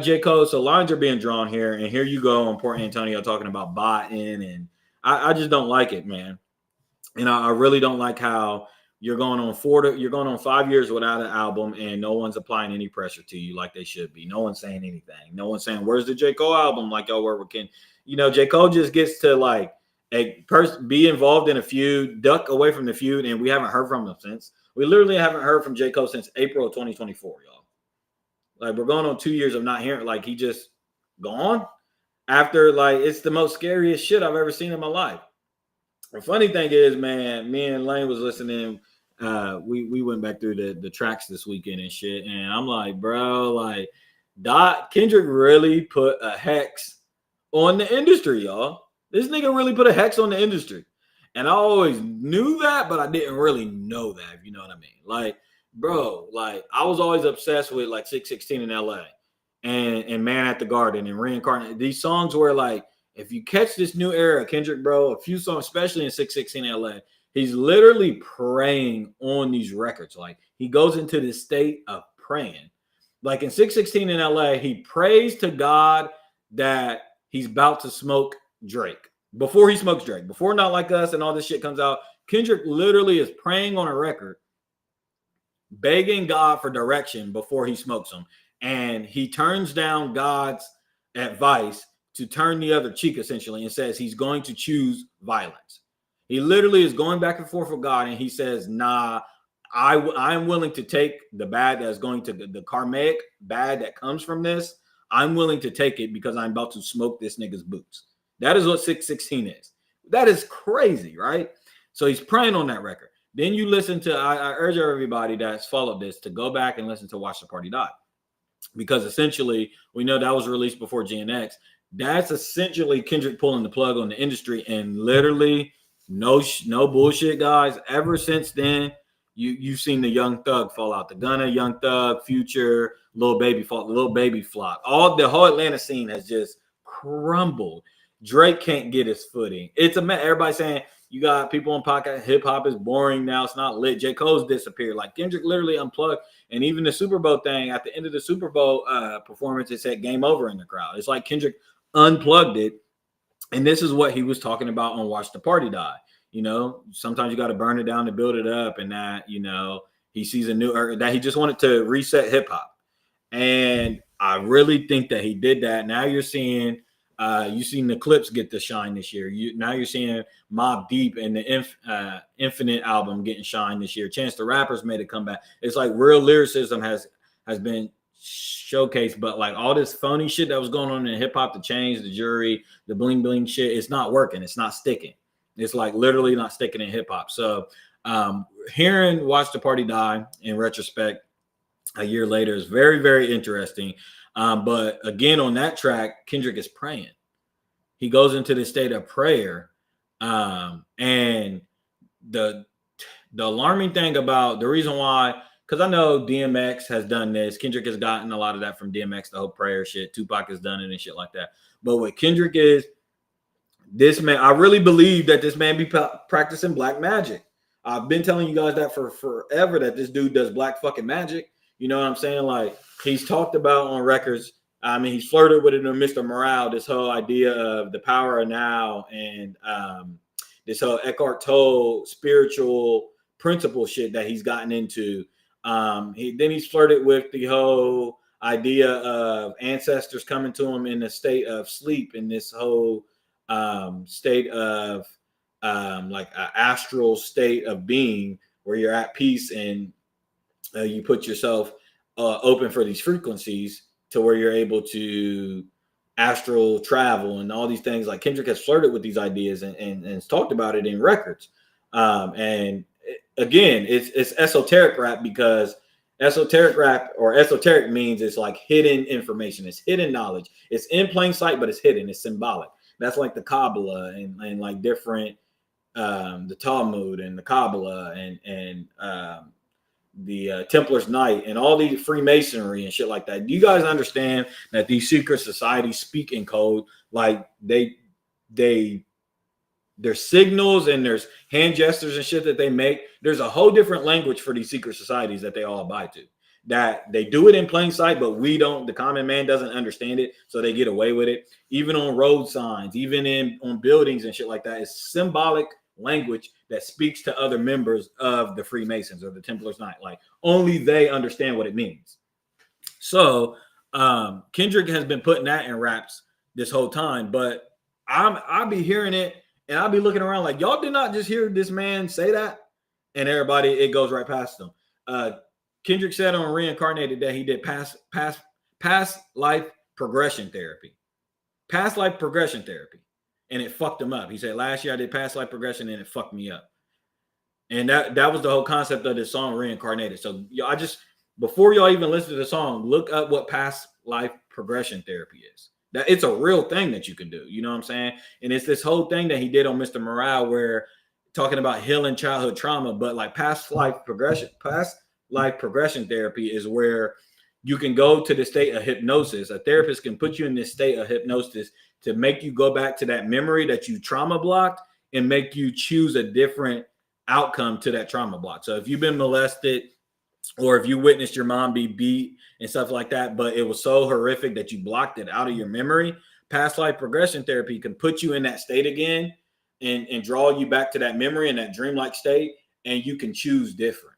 [SPEAKER 6] J. Cole, so lines are being drawn here, and here you go on Port Antonio talking about botting, and I just don't like it, man. And I really don't like how you're going on 5 years without an album, and no one's applying any pressure to you like they should be. No one's saying anything. No one's saying, where's the J. Cole album like y'all were with Ken? You know, J. Cole just gets to like be involved in a feud, duck away from the feud, and we haven't heard from him since. We literally haven't heard from J. Cole since April of 2024, y'all. Like we're going on 2 years of not hearing, like he just gone after, like it's the most scariest shit I've ever seen in my life. The funny thing is, man, me and Lane was listening. We went back through the tracks this weekend and shit, and I'm like, bro, like Kendrick really put a hex on the industry, y'all. This nigga really put a hex on the industry, and I always knew that, but I didn't really know that. If you know what I mean? Like, bro, like I was always obsessed with like 616 in LA and Man at the Garden and Reincarnate. These songs were like, if you catch this new era, Kendrick, bro, a few songs, especially in 616 LA, he's literally praying on these records. Like he goes into this state of praying. Like in 616 in LA, he prays to God that he's about to smoke Drake. Before he smokes Drake, before Not Like Us and all this shit comes out, Kendrick literally is praying on a record, begging God for direction before he smokes him. And he turns down God's advice to turn the other cheek, essentially, and says he's going to choose violence. He literally is going back and forth with God, and he says, nah, I'm willing to take the bad that's going to the karmic bad that comes from this. I'm willing to take it because I'm about to smoke this nigga's boots. That is what 616 is. That is crazy, right? So he's praying on that record. Then you listen to, I urge everybody that's followed this to go back and listen to Watch the Party Die. Because essentially, we know that was released before GNX. That's essentially Kendrick pulling the plug on the industry, and literally no bullshit, guys. Ever since then, you've seen the Young Thug fall out. The Gunna, Young Thug, Future, Lil Baby flop. All the whole Atlanta scene has just crumbled. Drake can't get his footing. It's everybody saying You got people on podcast, hip hop is boring now. It's not lit. J. Cole's disappeared. Like Kendrick literally unplugged. And even the Super Bowl thing, at the end of the Super Bowl performance, it said game over in the crowd. It's like Kendrick unplugged it. And this is what he was talking about on Watch the Party Die. You know, sometimes you got to burn it down to build it up, and that, you know, he sees a new, or that he just wanted to reset hip hop. And I really think that he did that. Now you're seeing, you've seen the Clips get the shine this year. Now you're seeing Mobb Deep and the Infinite album getting shine this year. Chance the Rapper's made a comeback. It's like real lyricism has been showcased, but like all this phony shit that was going on in hip hop, the change, the jury, the bling bling shit, it's not working. It's not sticking. It's like literally not sticking in hip hop. So hearing Watch the Party Die in retrospect a year later is very, very interesting. But again, on that track, Kendrick is praying. He goes into the state of prayer. And the alarming thing about the reason why, because I know DMX has done this. Kendrick has gotten a lot of that from DMX, the whole prayer shit. Tupac has done it and shit like that. But what Kendrick is, this man, I really believe that this man be practicing black magic. I've been telling you guys that for forever, that this dude does black fucking magic. You know what I'm saying? Like, he's talked about on records. I mean, he's flirted with it on Mr. Morale, this whole idea of the power of now, and this whole Eckhart Tolle spiritual principle shit that he's gotten into. He's flirted with the whole idea of ancestors coming to him in a state of sleep, in this whole state of like an astral state of being where you're at peace, and you put yourself open for these frequencies to where you're able to astral travel and all these things. Like Kendrick has flirted with these ideas and has talked about it in records. And again, it's esoteric rap, because esoteric rap, or esoteric, means it's like hidden information. It's hidden knowledge. It's in plain sight, but it's hidden. It's symbolic. That's like the Kabbalah and like different, the Talmud and the Kabbalah and the Templar's Night and all the Freemasonry and shit like that. Do you guys understand that these secret societies speak in code? Like there's signals and there's hand gestures and shit that they make. There's a whole different language for these secret societies that they all abide to. That they do it in plain sight, but we don't, the common man doesn't understand it, so they get away with it. Even on road signs, even on buildings and shit like that, it's symbolic language that speaks to other members of the Freemasons or the Templars Night. Like only they understand what it means. So Kendrick has been putting that in raps this whole time, but I'll be hearing it and I'll be looking around like, y'all did not just hear this man say that, and everybody, it goes right past them. Kendrick said on Reincarnated that he did past life progression therapy. Past life progression therapy. And it fucked him up. He said, last year I did past life progression and it fucked me up. And that was the whole concept of this song, Reincarnated. So y'all before y'all even listen to the song, look up what past life progression therapy is. That it's a real thing that you can do. You know what I'm saying? And it's this whole thing that he did on Mr. Morale, where talking about healing childhood trauma, but like past life progression therapy is where you can go to the state of hypnosis. A therapist can put you in this state of hypnosis to make you go back to that memory that you trauma blocked and make you choose a different outcome to that trauma block. So if you've been molested, or if you witnessed your mom be beat and stuff like that, but it was so horrific that you blocked it out of your memory, past life progression therapy can put you in that state again and draw you back to that memory and that dreamlike state, and you can choose different.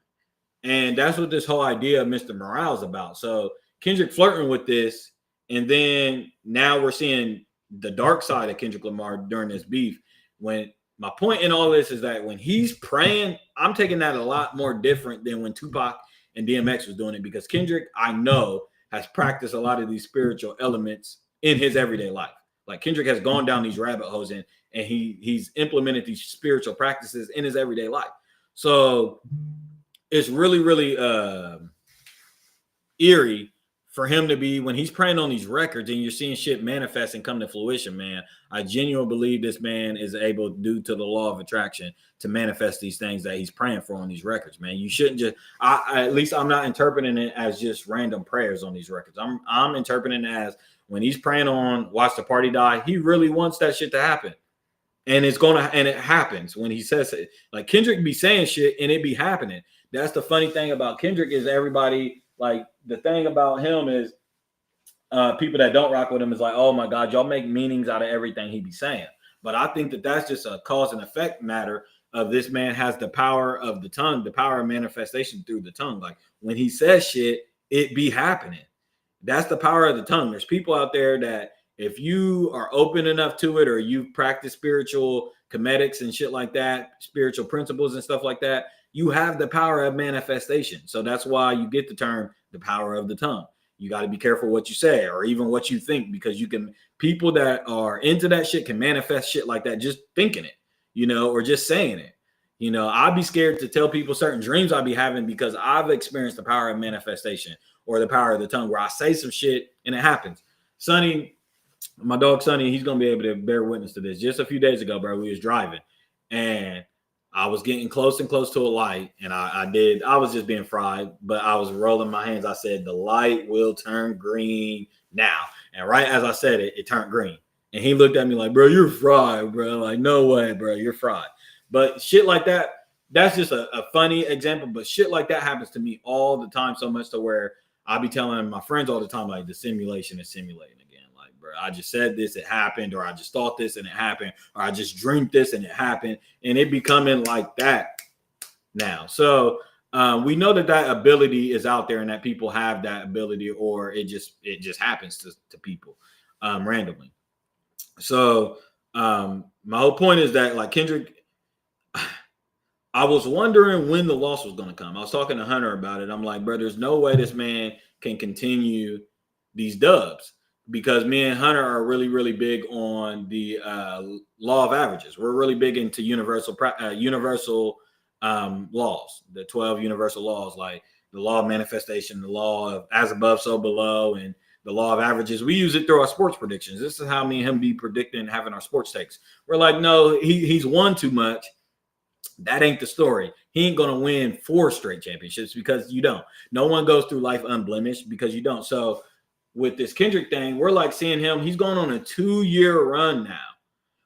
[SPEAKER 6] And that's what this whole idea of Mr. Morale is about. So Kendrick flirting with this, and then now we're seeing the dark side of Kendrick Lamar during this beef. When my point in all this is that when he's praying, I'm taking that a lot more different than when Tupac and DMX was doing it, because Kendrick, I know, has practiced a lot of these spiritual elements in his everyday life. Like Kendrick has gone down these rabbit holes and he's implemented these spiritual practices in his everyday life. So it's really, really eerie for him to be, when he's praying on these records and you're seeing shit manifest and come to fruition, man. I genuinely believe this man is able, due to the law of attraction, to manifest these things that he's praying for on these records, man. You shouldn't just, at least I'm not interpreting it as just random prayers on these records. I'm interpreting it as when he's praying on Watch the Party Die, he really wants that shit to happen. And it happens when he says it. Like Kendrick be saying shit and it be happening. That's the funny thing about Kendrick is everybody, like, the thing about him is people that don't rock with him is like, oh my God, y'all make meanings out of everything he be saying. But I think that that's just a cause and effect matter of this man has the power of the tongue, the power of manifestation through the tongue. Like when he says shit, it be happening. That's the power of the tongue. There's people out there that if you are open enough to it, or you practice spiritual comedics and shit like that, spiritual principles and stuff like that, you have the power of manifestation. So that's why you get the term the power of the tongue. You got to be careful what you say or even what you think, because you can, people that are into that shit can manifest shit like that just thinking it, you know, or just saying it. You know, I'd be scared to tell people certain dreams I'd be having because I've experienced the power of manifestation or the power of the tongue where I say some shit and it happens. Sonny, my dog Sonny, he's going to be able to bear witness to this. Just a few days ago, bro, we was driving and I was getting close and close to a light, and I was just being fried, but I was rolling my hands. I said, the light will turn green now. And right as I said it, it turned green. And he looked at me like, bro, you're fried, bro. Like, no way, bro, you're fried. But shit like that, that's just a funny example. But shit like that happens to me all the time, so much to where I be telling my friends all the time, like, the simulation is simulating again. Like, bro, I just said this, it happened, or I just thought this and it happened, or I just dreamed this and it happened, and it becoming like that now. So we know that that ability is out there and that people have that ability, or it just happens to people randomly. So my whole point is that, like, Kendrick, I was wondering when the loss was going to come. I was talking to Hunter about it. I'm like, bro, there's no way this man can continue these dubs, because me and Hunter are really, really big on the law of averages. We're really big into universal laws, the 12 universal laws, like the law of manifestation, the law of as above, so below, and the law of averages. We use it through our sports predictions. This is how me and him be predicting, having our sports takes. We're like, no, he's won too much. That ain't the story. He ain't going to win 4 straight championships, because you don't. No one goes through life unblemished, because you don't. So with this Kendrick thing, we're like seeing him. He's going on a 2-year run now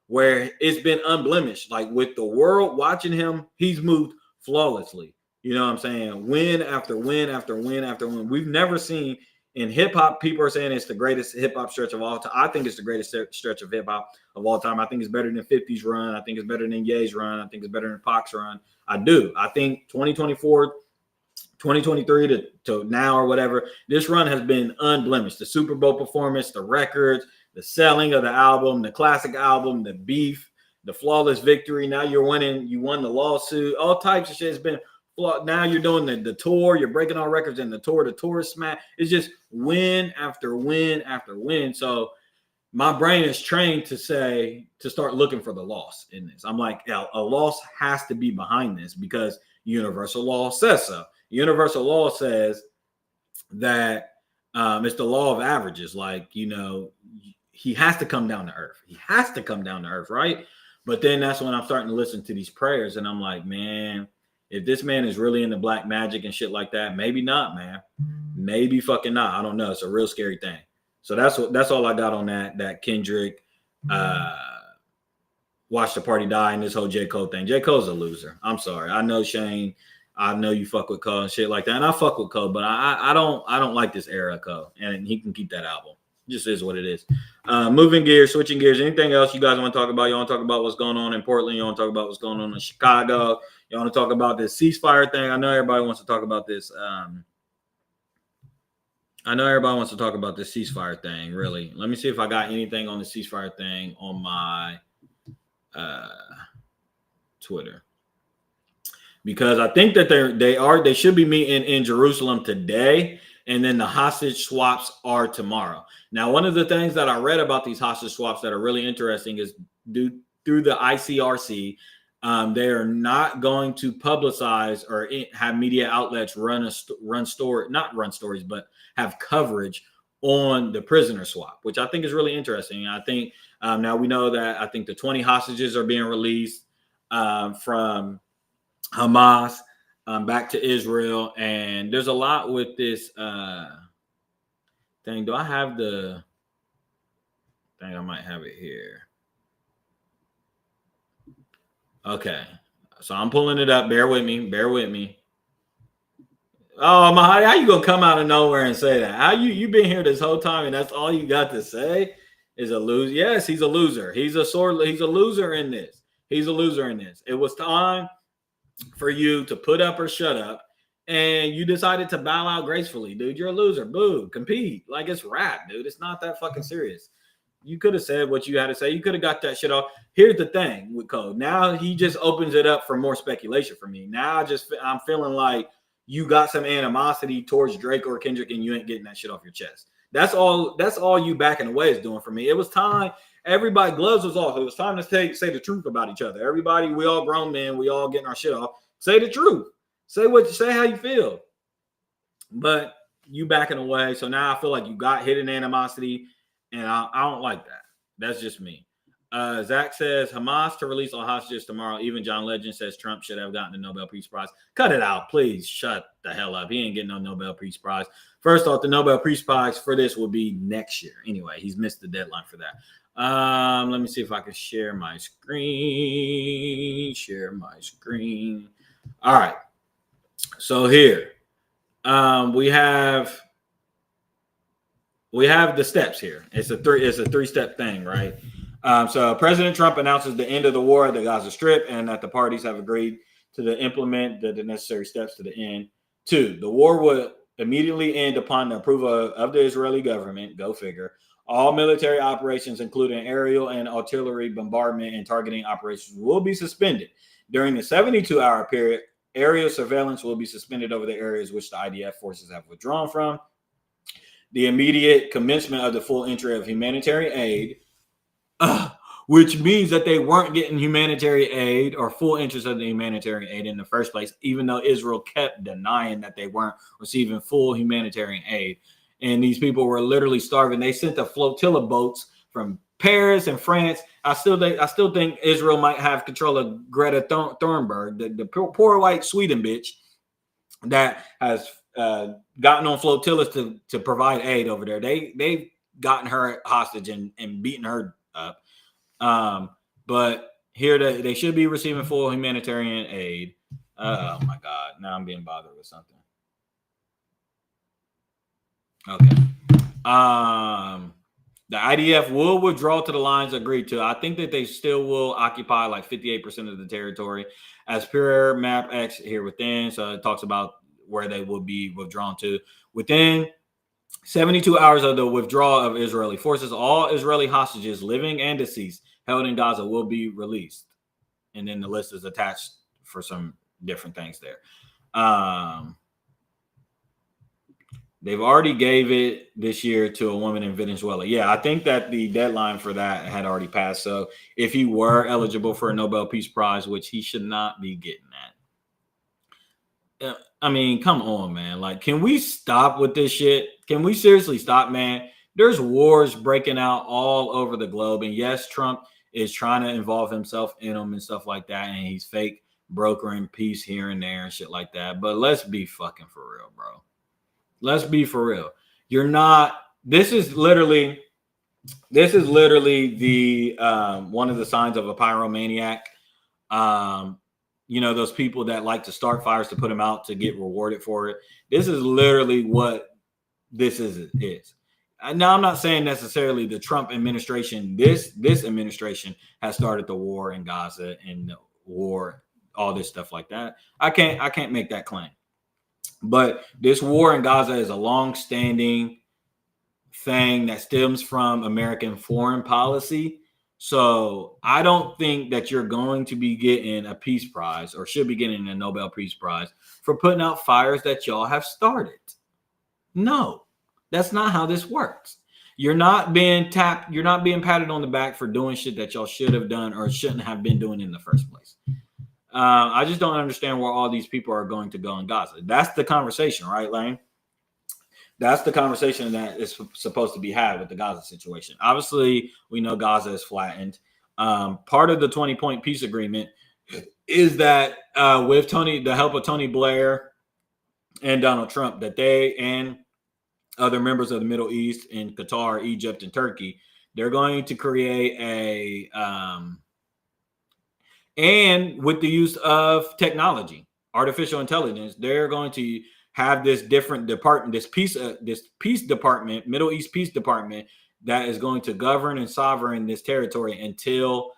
[SPEAKER 6] where it's been unblemished. Like, with the world watching him, he's moved flawlessly. You know what I'm saying? Win after win after win after win. We've never seen in hip hop. People are saying it's the greatest hip hop stretch of all time. I think it's the greatest stretch of hip hop of all time. I think it's better than 50's run. I think it's better than Ye's run. I think it's better than Pac's run. I do. I think 2024, 2023 to now or whatever, this run has been unblemished. The Super Bowl performance, the records, the selling of the album, the classic album, the beef, the flawless victory. Now you're winning. You won the lawsuit. All types of shit has been flawed. Now you're doing the tour. You're breaking all records in the tour. The tour is smash. It's just win after win after win. So my brain is trained to start looking for the loss in this. I'm like, a loss has to be behind this, because universal law says so. Universal law says that it's the law of averages. Like, you know, he has to come down to earth. He has to come down to earth, right? But then that's when I'm starting to listen to these prayers, and I'm like, man, if this man is really into black magic and shit like that, maybe not, man. Maybe fucking not. I don't know. It's a real scary thing. So that's all I got on that Kendrick watch the party die and this whole J. Cole thing. J. Cole's a loser. I'm sorry. I know, Shane. I know you fuck with Cole and shit like that. And I fuck with Cole, but I don't like this era of Cole. And he can keep that album. It just is what it is. Moving gears, switching gears. Anything else you guys want to talk about? You want to talk about what's going on in Portland? You want to talk about what's going on in Chicago? You want to talk about this ceasefire thing? I know everybody wants to talk about this. I know everybody wants to talk about this ceasefire thing, really. Let me see if I got anything on the ceasefire thing on my Twitter. Because I think that they should be meeting in Jerusalem today, and then the hostage swaps are tomorrow. Now, one of the things that I read about these hostage swaps that are really interesting is through the ICRC, they are not going to publicize or have media outlets not run stories, but have coverage on the prisoner swap, which I think is really interesting. I think now we know that I think the 20 hostages are being released from Hamas back to Israel, and there's a lot with this thing. Do I have the thing? I might have it here. Okay. So I'm pulling it up. Bear with me. Bear with me. Oh, Mahadi, how you gonna come out of nowhere and say that? How you been here this whole time and that's all you got to say is a loser? Yes, he's a loser. He's a loser in this. He's a loser in this. It was time for you to put up or shut up, and you decided to bow out gracefully, dude. You're a loser. Boo. Compete. Like it's rap, dude. It's not that fucking serious. You could have said what you had to say. You could have got that shit off. Here's the thing with Code. Now he just opens it up for more speculation for me. Now I'm feeling like you got some animosity towards Drake or Kendrick and you ain't getting that shit off your chest. That's all you backing away is doing for me. It was time. Everybody, gloves was off. It was time to say the truth about each other. Everybody, we all grown men. We all getting our shit off. Say the truth. Say how you feel. But you backing away. So now I feel like you got hidden animosity, and I don't like that. That's just me. Zach says Hamas to release all hostages tomorrow. Even John Legend says Trump should have gotten the Nobel Peace Prize. Cut it out, please. Shut the hell up. He ain't getting no Nobel Peace Prize. First off, the Nobel Peace Prize for this will be next year. Anyway, he's missed the deadline for that. Let me see if I can share my screen. Share my screen. All right. So here, we have the steps here. It's a three-step thing, right? So President Trump announces the end of the war at the Gaza Strip and that the parties have agreed to implement the necessary steps to the end. 2, the war will immediately end upon the approval of the Israeli government. Go figure. All military operations, including aerial and artillery bombardment and targeting operations, will be suspended. During the 72-hour period, aerial surveillance will be suspended over the areas which the IDF forces have withdrawn from. The immediate commencement of the full entry of humanitarian aid, which means that they weren't getting humanitarian aid or full interest of the humanitarian aid in the first place, even though Israel kept denying that they weren't receiving full humanitarian aid. And these people were literally starving. They sent the flotilla boats from Paris and France. I still think Israel might have control of Greta Thunberg, the poor white Sweden bitch that has gotten on flotillas to provide aid over there. They've gotten her hostage and beaten her up. But here they should be receiving full humanitarian aid. Oh my God. Now I'm being bothered with something. Okay. The IDF will withdraw to the lines agreed to. I think that they still will occupy like 58% of the territory as per map X here within. So it talks about where they will be withdrawn to. Within 72 hours of the withdrawal of Israeli forces, all Israeli hostages, living and deceased, held in Gaza will be released. And then the list is attached for some different things there. They've already gave it this year to a woman in Venezuela. Yeah, I think that the deadline for that had already passed. So if he were eligible for a Nobel Peace Prize, which he should not be getting that. I mean, come on, man. Like, can we stop with this shit? Can we seriously stop, man? There's wars breaking out all over the globe. And yes, Trump is trying to involve himself in them and stuff like that. And he's fake brokering peace here and there and shit like that. But let's be fucking for real, bro. Let's be for real. You're not. This is literally the one of the signs of a pyromaniac. You know, those people that like to start fires to put them out to get rewarded for it. This is literally what this is. Now, I'm not saying necessarily the Trump administration, this administration has started the war in Gaza and the war, all this stuff like that. I can't make that claim. But this war in Gaza is a long-standing thing that stems from American foreign policy. So I don't think that you're going to be getting a peace prize or should be getting a Nobel Peace Prize for putting out fires that y'all have started. No, that's not how this works. You're not being tapped. You're not being patted on the back for doing shit that y'all should have done or shouldn't have been doing in the first place. I just don't understand where all these people are going to go in Gaza. That's the conversation, right, Lane? That's the conversation that is supposed to be had with the Gaza situation. Obviously, we know Gaza is flattened. Part of the 20-point peace agreement is that with the help of Tony Blair and Donald Trump, that they and other members of the Middle East in Qatar, Egypt, and Turkey, they're going to create And with the use of technology, artificial intelligence, they're going to have this different department, this peace department, Middle East peace department that is going to govern and sovereign this territory until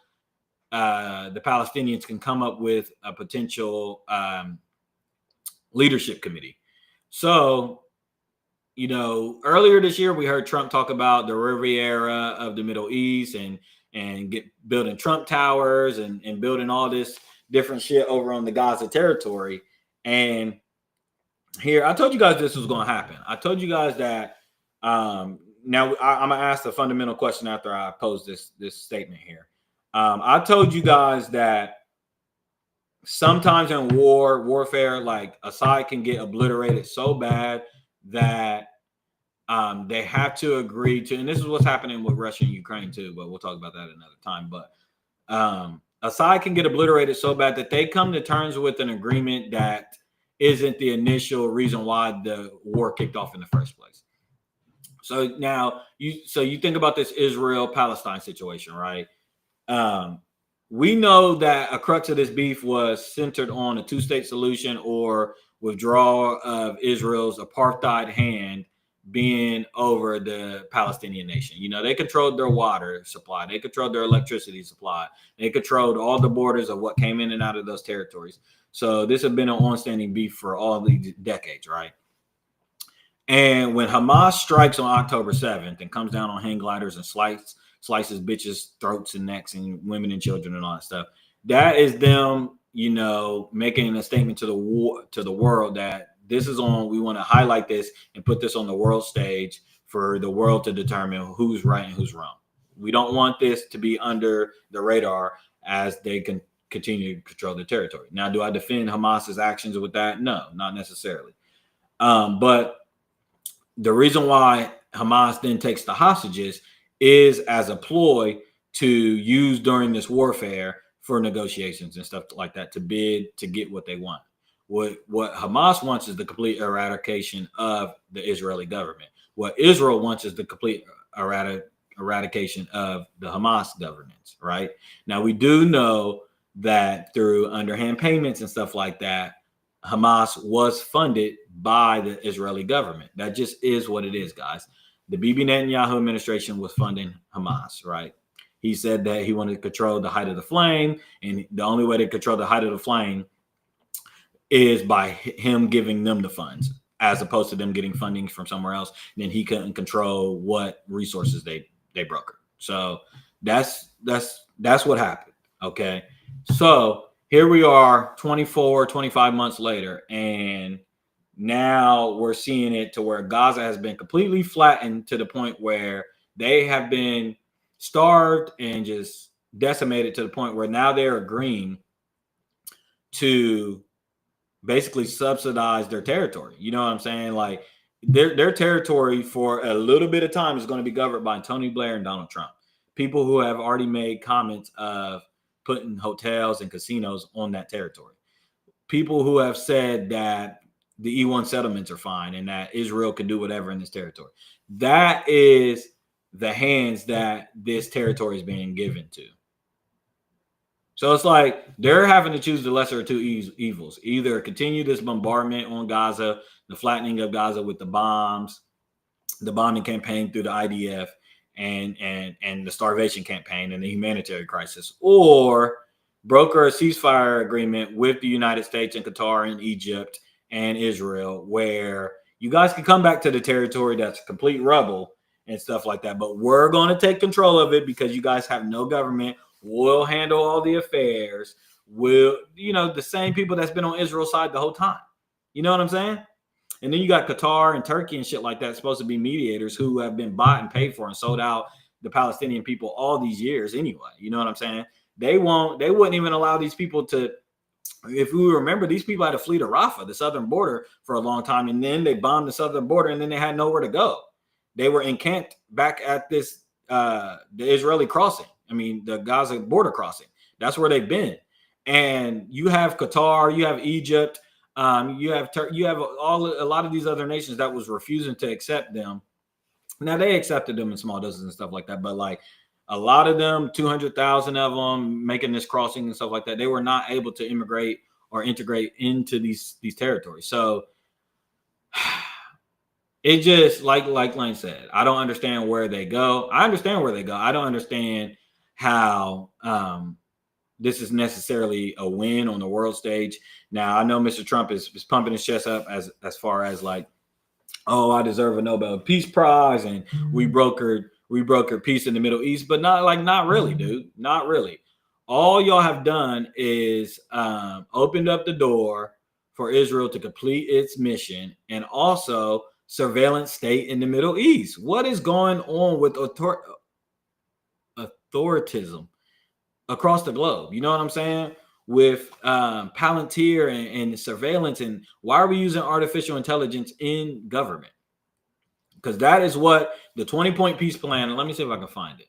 [SPEAKER 6] the Palestinians can come up with a potential leadership committee. So, you know, earlier this year, we heard Trump talk about the Riviera of the Middle East and building Trump towers and building all this different shit over on the Gaza territory. And here, I told you guys this was going to happen. I told you guys that now I'm going to ask a fundamental question after I pose this statement here. I told you guys that sometimes in warfare, like a side can get obliterated so bad that they have to agree to, and this is what's happening with Russia and Ukraine too, but we'll talk about that another time. But a side can get obliterated so bad that they come to terms with an agreement that isn't the initial reason why the war kicked off in the first place. So now you think about this Israel-Palestine situation, right? We know that a crux of this beef was centered on a two-state solution or withdrawal of Israel's apartheid hand being over the Palestinian nation. You know, they controlled their water supply. They controlled their electricity supply. They controlled all the borders of what came in and out of those territories. So this has been an on-standing beef for all these decades, right? And when Hamas strikes on October 7th and comes down on hang gliders and slices bitches' throats and necks and women and children and all that stuff, that is them, you know, making a statement to the world that this is on. We want to highlight this and put this on the world stage for the world to determine who's right and who's wrong. We don't want this to be under the radar as they can continue to control the territory. Now, do I defend Hamas's actions with that? No, not necessarily. But the reason why Hamas then takes the hostages is as a ploy to use during this warfare for negotiations and stuff like that, to bid to get what they want. What Hamas wants is the complete eradication of the Israeli government. What Israel wants is the complete eradication of the Hamas governance, right? Now, we do know that through underhand payments and stuff like that, Hamas was funded by the Israeli government. That just is what it is, guys. The Bibi Netanyahu administration was funding Hamas, right? He said that he wanted to control the height of the flame, and the only way to control the height of the flame is by him giving them the funds, as opposed to them getting funding from somewhere else. And then he couldn't control what resources they brokered. So that's what happened. Okay. So here we are 25 months later, and now we're seeing it to where Gaza has been completely flattened to the point where they have been starved and just decimated to the point where now they're agreeing to basically subsidize their territory. You know what I'm saying? Like their territory for a little bit of time is going to be governed by Tony Blair and Donald Trump. People who have already made comments of putting hotels and casinos on that territory. People who have said that the E1 settlements are fine and that Israel can do whatever in this territory. That is the hands that this territory is being given to. So it's like they're having to choose the lesser of two evils. Either continue this bombardment on Gaza, the flattening of Gaza with the bombs, the bombing campaign through the IDF, and the starvation campaign and the humanitarian crisis, or broker a ceasefire agreement with the United States and Qatar and Egypt and Israel, where you guys can come back to the territory that's complete rubble and stuff like that. But we're going to take control of it because you guys have no government. We'll handle all the affairs. We'll, the same people that's been on Israel's side the whole time. You know what I'm saying? And then you got Qatar and Turkey and shit like that supposed to be mediators who have been bought and paid for and sold out the Palestinian people all these years anyway. You know what I'm saying? They wouldn't even allow these people to, if we remember, these people had to flee to Rafah, the southern border, for a long time. And then they bombed the southern border and then they had nowhere to go. They were encamped back at this, the Israeli crossing. I mean, the Gaza border crossing. That's where they've been. And you have Qatar, you have Egypt, you have a lot of these other nations that was refusing to accept them. Now they accepted them in small doses and stuff like that, but like A lot of them, 200,000 of them making this crossing and stuff like that, they were not able to immigrate or integrate into these territories. So it just like Lane said, I don't understand where they go. I understand where they go. I don't understand how this is necessarily a win on the world stage. Now I know Mr. Trump is pumping his chest up as far as like, oh, I deserve a Nobel Peace Prize, and we brokered peace in the Middle East, but not really, dude. Not really. All y'all have done is opened up the door for Israel to complete its mission, and also surveillance state in the Middle East. What is going on with authoritism across the globe? You know what I'm saying? With Palantir and surveillance, and why are we using artificial intelligence in government? Because that is what the 20-point peace plan, and let me see if I can find it.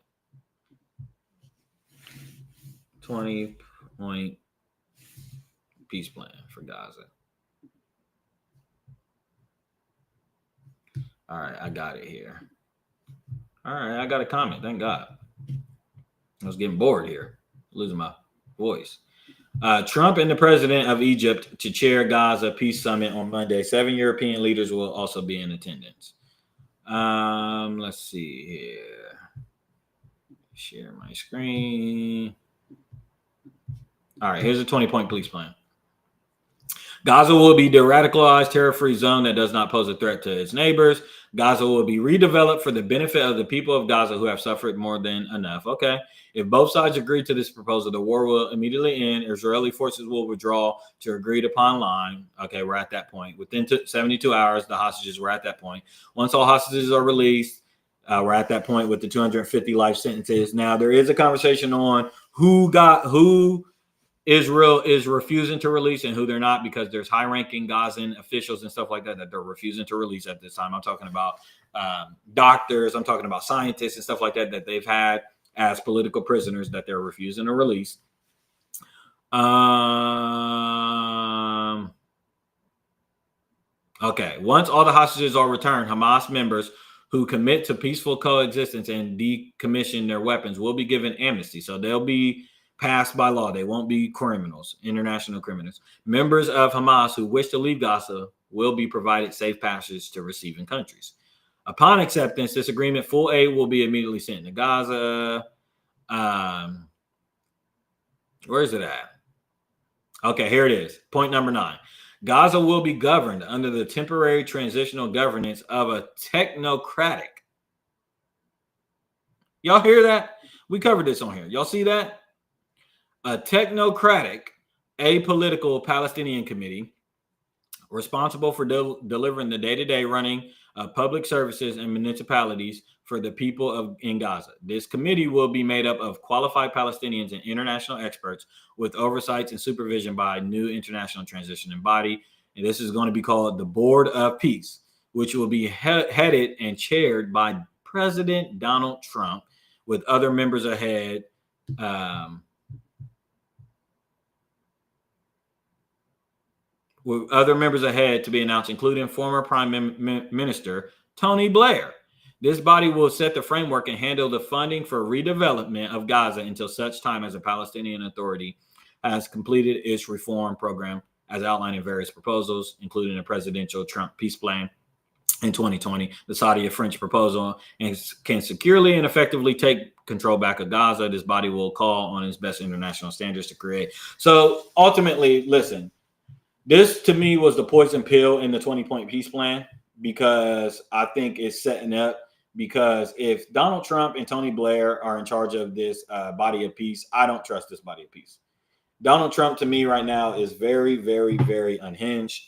[SPEAKER 6] 20-point peace plan for Gaza. All right, I got it here. All right, I got a comment. Thank God. I was getting bored here, losing my voice. Trump and the president of Egypt to chair Gaza Peace Summit on Monday. 7 European leaders will also be in attendance. Let's see here. Share my screen. All right, here's a 20-point peace plan. Gaza will be de-radicalized, terror-free zone that does not pose a threat to its neighbors. Gaza will be redeveloped for the benefit of the people of Gaza who have suffered more than enough. Okay. If both sides agree to this proposal, the war will immediately end. Israeli forces will withdraw to agreed upon line. Okay, we're at that point. Within 72 hours, the hostages were at that point. Once all hostages are released, we're at that point with the 250 life sentences. Now, there is a conversation on who Israel is refusing to release and who they're not, because there's high-ranking Gazan officials and stuff like that they're refusing to release at this time. I'm talking about doctors. I'm talking about scientists and stuff like that they've had as political prisoners that they're refusing to release. Okay. Once all the hostages are returned, Hamas members who commit to peaceful coexistence and decommission their weapons will be given amnesty. So they'll be passed by law. They won't be criminals, international criminals. Members of Hamas who wish to leave Gaza will be provided safe passage to receiving countries. Upon acceptance, this agreement, full aid will be immediately sent to Gaza. Where is it at? Okay, here it is. Point number 9. Gaza will be governed under the temporary transitional governance of a technocratic. Y'all hear that? We covered this on here. Y'all see that? A technocratic, apolitical Palestinian committee responsible for delivering the day-to-day running of public services and municipalities for the people in Gaza. This committee will be made up of qualified Palestinians and international experts with oversight and supervision by a new international transitioning body. And this is going to be called the Board of Peace, which will be headed and chaired by President Donald Trump, with other members ahead. With other members ahead to be announced, including former Prime Minister Tony Blair. This body will set the framework and handle the funding for redevelopment of Gaza until such time as the Palestinian Authority has completed its reform program, as outlined in various proposals, including the presidential Trump peace plan in 2020, the Saudi-French proposal, and can securely and effectively take control back of Gaza. This body will call on its best international standards to create. So ultimately, listen, this to me was the poison pill in the 20-point peace plan, because I think it's setting up, because if Donald Trump and Tony Blair are in charge of this body of peace, I don't trust this body of peace. Donald Trump to me right now is very, very, very unhinged.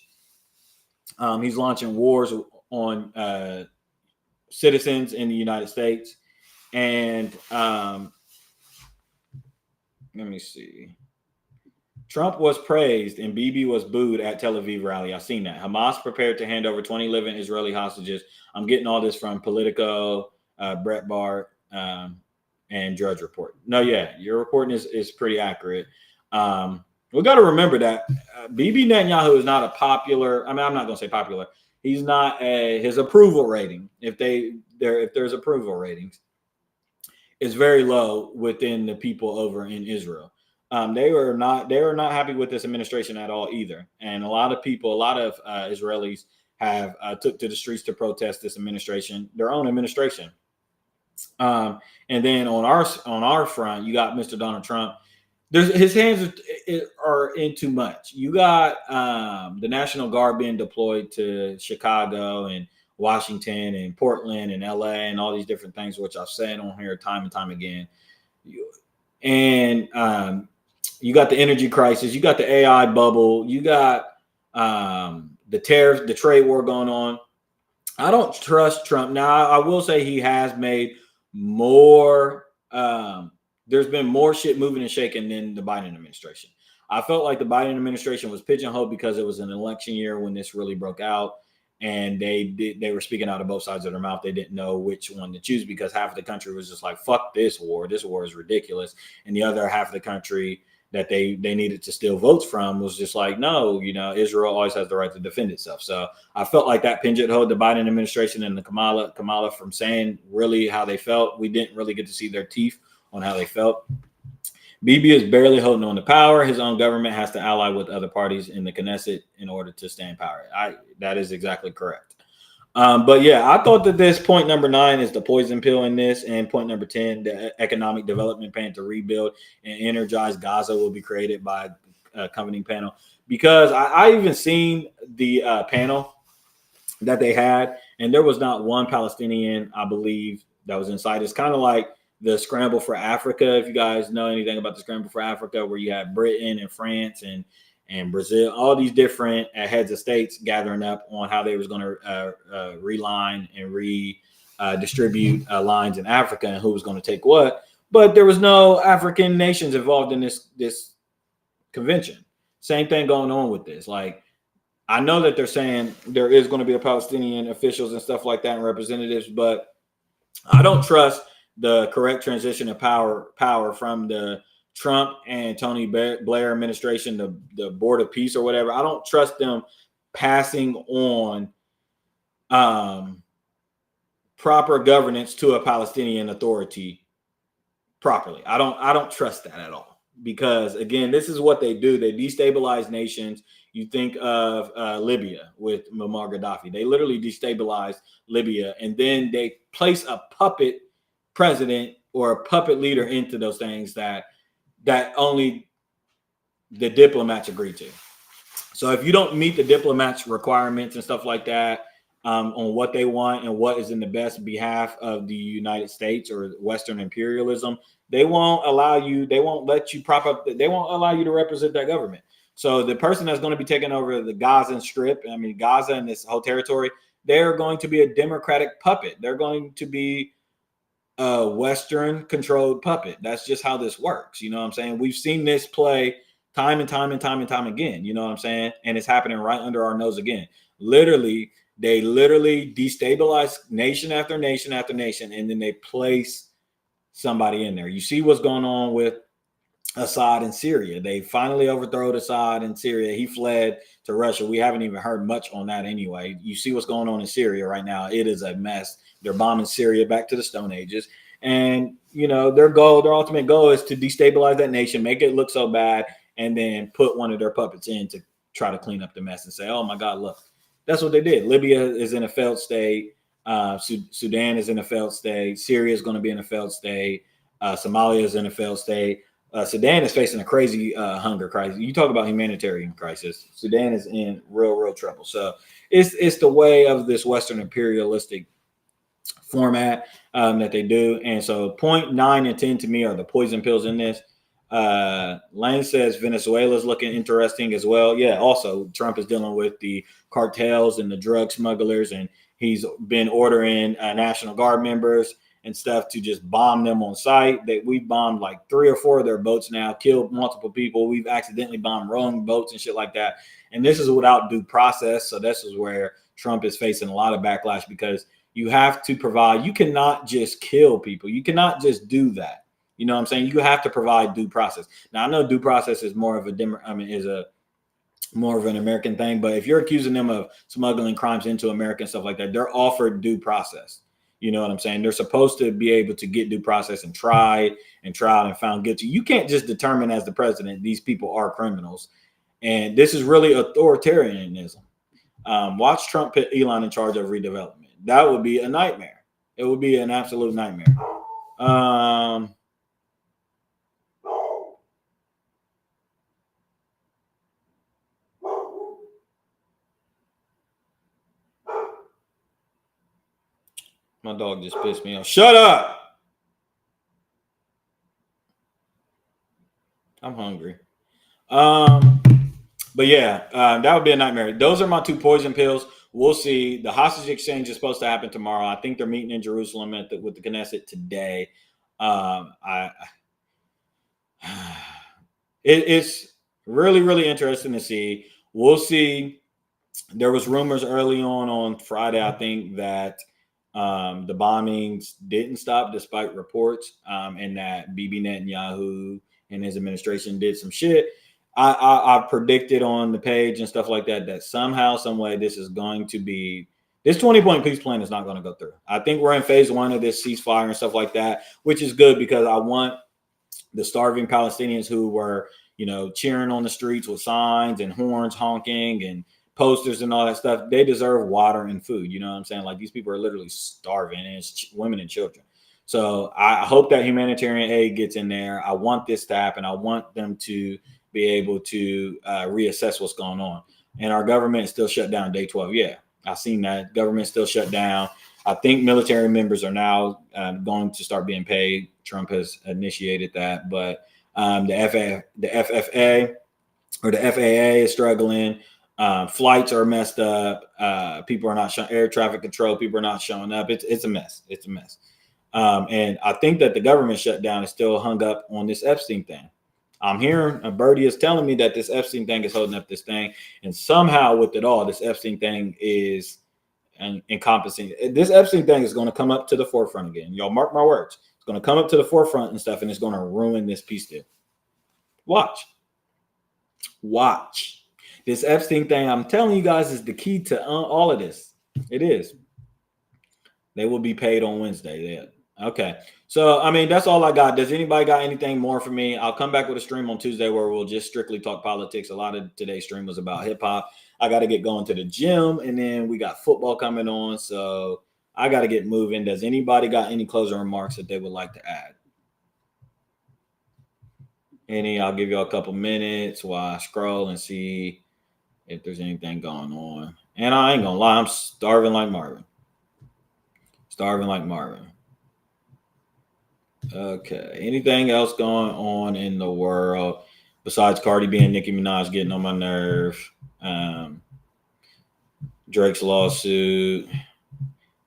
[SPEAKER 6] He's launching wars on citizens in the United States. And let me see. Trump was praised and Bibi was booed at Tel Aviv rally. I've seen that. Hamas prepared to hand over 20 living Israeli hostages. I'm getting all this from Politico, Breitbart, and Drudge Report. No, yeah, your reporting is pretty accurate. We got to remember that Bibi Netanyahu is not a popular. I mean, I'm not going to say popular. He's not his approval rating. If there's approval ratings, is very low within the people over in Israel. They were not happy with this administration at all either. And a lot of people, a lot of Israelis have took to the streets to protest this administration, their own administration. And then on our front, you got Mr. Donald Trump. His hands are in too much. You got the National Guard being deployed to Chicago and Washington and Portland and LA and all these different things, which I've said on here time and time again. And you got the energy crisis, you got the AI bubble, you got the tariffs, the trade war going on. I don't trust Trump. Now, I will say he has made more. There's been more shit moving and shaking than the Biden administration. I felt like the Biden administration was pigeonholed because it was an election year when this really broke out, and they were speaking out of both sides of their mouth. They didn't know which one to choose because half of the country was just like, fuck this war. This war is ridiculous. And the other half of the country that they needed to steal votes from was just like, no, Israel always has the right to defend itself. So I felt like that pigeonholed the Biden administration and the Kamala from saying really how they felt. We didn't really get to see their teeth on how they felt. Bibi is barely holding on to power. His own government has to ally with other parties in the Knesset in order to stay in power. That is exactly correct. But yeah, I thought that this point number 9 is the poison pill in this, and point number 10, the economic development plan to rebuild and energize Gaza will be created by a accompanying panel. Because I even seen the panel that they had, and there was not one Palestinian, I believe, that was inside. It's kind of like the Scramble for Africa. If you guys know anything about the Scramble for Africa, where you have Britain and France and Brazil, all these different heads of states gathering up on how they was going to reline and redistribute lines in Africa and who was going to take what. But there was no African nations involved in this convention. Same thing going on with this. Like, I know that they're saying there is going to be a Palestinian officials and stuff like that and representatives, but I don't trust the correct transition of power from the Trump and Tony Blair administration, the Board of Peace or whatever. I don't trust them passing on proper governance to a Palestinian authority properly. I don't trust that at all, because again, this is what they do. They destabilize nations. You think of Libya with Muammar Gaddafi. They literally destabilized Libya, and then they place a puppet president or a puppet leader into those things that only the diplomats agree to. So if you don't meet the diplomats' requirements and stuff like that on what they want and what is in the best behalf of the United States or Western imperialism, they won't allow you. They won't let you prop up. They won't allow you to represent that government. So the person that's going to be taking over the Gaza Strip, Gaza and this whole territory, they're going to be a Democratic puppet. They're going to be a Western controlled puppet. That's just how this works. You know what I'm saying? We've seen this play time and time again. You know what I'm saying? And it's happening right under our nose again. They literally destabilize nation after nation after nation, and then they place somebody in there. You see what's going on with Assad in Syria. They finally overthrew Assad in Syria. He fled to Russia. We haven't even heard much on that anyway. You see what's going on in Syria right now. It is a mess. They're bombing Syria back to the Stone Ages. And, their ultimate goal is to destabilize that nation, make it look so bad, and then put one of their puppets in to try to clean up the mess and say, oh, my God, look. That's what they did. Libya is in a failed state. Sudan is in a failed state. Syria is going to be in a failed state. Somalia is in a failed state. Sudan is facing a crazy hunger crisis. You talk about humanitarian crisis. Sudan is in real trouble. So it's the way of this Western imperialistic format that they do. And so point 9 and 10 to me are the poison pills in this. Lane says Venezuela is looking interesting as well. Yeah, also Trump is dealing with the cartels and the drug smugglers, and he's been ordering National Guard members and stuff to just bomb them on site. We've bombed like 3 or 4 of their boats now, killed multiple people. We've accidentally bombed rowing boats and shit like that. And this is without due process. So this is where Trump is facing a lot of backlash, because you have to provide. You cannot just kill people. You cannot just do that. You know what I'm saying? You have to provide due process. Now, I know due process is more of more of an American thing, but if you're accusing them of smuggling crimes into America and stuff like that, they're offered due process. You know what I'm saying? They're supposed to be able to get due process and tried and found guilty. You can't just determine as the president these people are criminals. And this is really authoritarianism. Watch Trump put Elon in charge of redevelopment. That would be a nightmare. It would be an absolute nightmare. My dog just pissed me off. Shut up! I'm hungry. But yeah, that would be a nightmare. Those are my 2 poison pills. We'll see. The hostage exchange is supposed to happen tomorrow. I think they're meeting in Jerusalem with the Knesset today. It's really, really interesting to see. We'll see. There was rumors early on Friday, I think, that the bombings didn't stop despite reports, and that Bibi Netanyahu and his administration did some shit. I predicted on the page and stuff like that somehow, some way, this 20-point peace plan is not going to go through. I think we're in phase 1 of this ceasefire and stuff like that, which is good because I want the starving Palestinians who were, cheering on the streets with signs and horns honking and posters and all that stuff. They deserve water and food. You know what I'm saying? Like, these people are literally starving, and it's women and children. So I hope that humanitarian aid gets in there. I want this to happen. I want them to be able to reassess what's going on. And our government is still shut down day 12. Yeah, I've seen that. Government still shut down. I think military members are now going to start being paid. Trump has initiated that. But the FFA or the FAA is struggling. Flights are messed up. People are not showing air traffic control. People are not showing up. It's a mess. It's a mess. And I think that the government shutdown is still hung up on this Epstein thing. I'm hearing Birdie is telling me that this Epstein thing is holding up this thing. And somehow with it all, this Epstein thing is encompassing. This Epstein thing is going to come up to the forefront again. Y'all mark my words. It's going to come up to the forefront and stuff, and it's going to ruin this peace deal. Watch. This Epstein thing, I'm telling you guys, is the key to all of this. It is. They will be paid on Wednesday. Yeah. Okay. So, I mean, that's all I got. Does anybody got anything more for me? I'll come back with a stream on Tuesday where we'll just strictly talk politics. A lot of today's stream was about hip hop. I got to get going to the gym, and then we got football coming on. So I got to get moving. Does anybody got any closing remarks that they would like to add? I'll give you a couple minutes while I scroll and see if there's anything going on. And I ain't going to lie, I'm starving like Marvin. Okay. Anything else going on in the world besides Cardi B and Nicki Minaj getting on my nerve? Drake's lawsuit.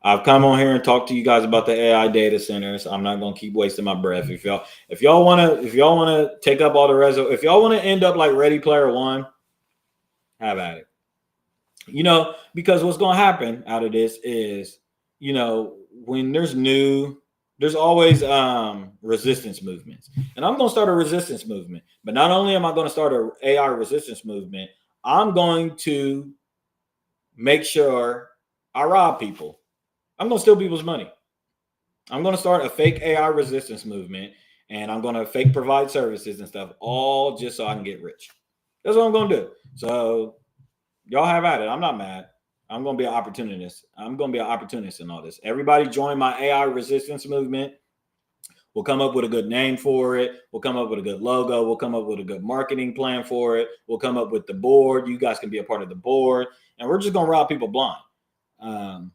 [SPEAKER 6] I've come on here and talked to you guys about the AI data centers. I'm not gonna keep wasting my breath. If y'all wanna take up all the if y'all wanna end up like Ready Player One, have at it. Because what's gonna happen out of this is, when there's always resistance movements. And I'm going to start a resistance movement. But not only am I going to start an AI resistance movement, I'm going to make sure I rob people. I'm going to steal people's money. I'm going to start a fake AI resistance movement, and I'm going to fake provide services and stuff, all just so I can get rich. That's what I'm going to do. So y'all have at it. I'm not mad. I'm going to be an opportunist. I'm going to be an opportunist in all this. Everybody join my AI resistance movement. We'll come up with a good name for it. We'll come up with a good logo. We'll come up with a good marketing plan for it. We'll come up with the board. You guys can be a part of the board. And we're just going to rob people blind. I'm